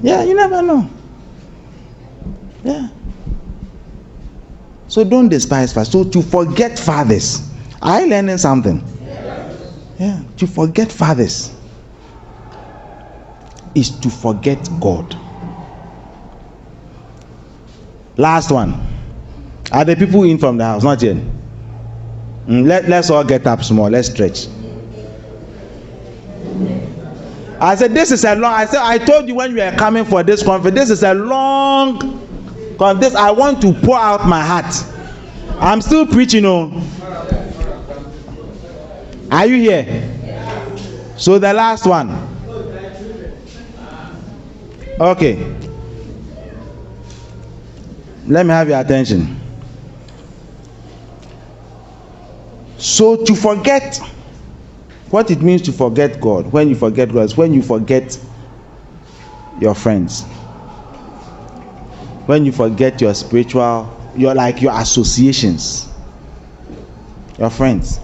Yeah, you never know. Yeah. So don't despise fathers. So to forget fathers, are you learning something? Yeah. To forget fathers is to forget God. Last one. Are the people in from the house? Not yet. Let's all get up small. Let's stretch. I said, this is a long. I told you when you were coming for this conference, this is a long conference. I want to pour out my heart. I'm still preaching on. Are you here? So the last one. Okay. Let me have your attention. So to forget, what it means to forget God, when you forget God, is when you forget your friends, when you forget your spiritual, your associations, your friends.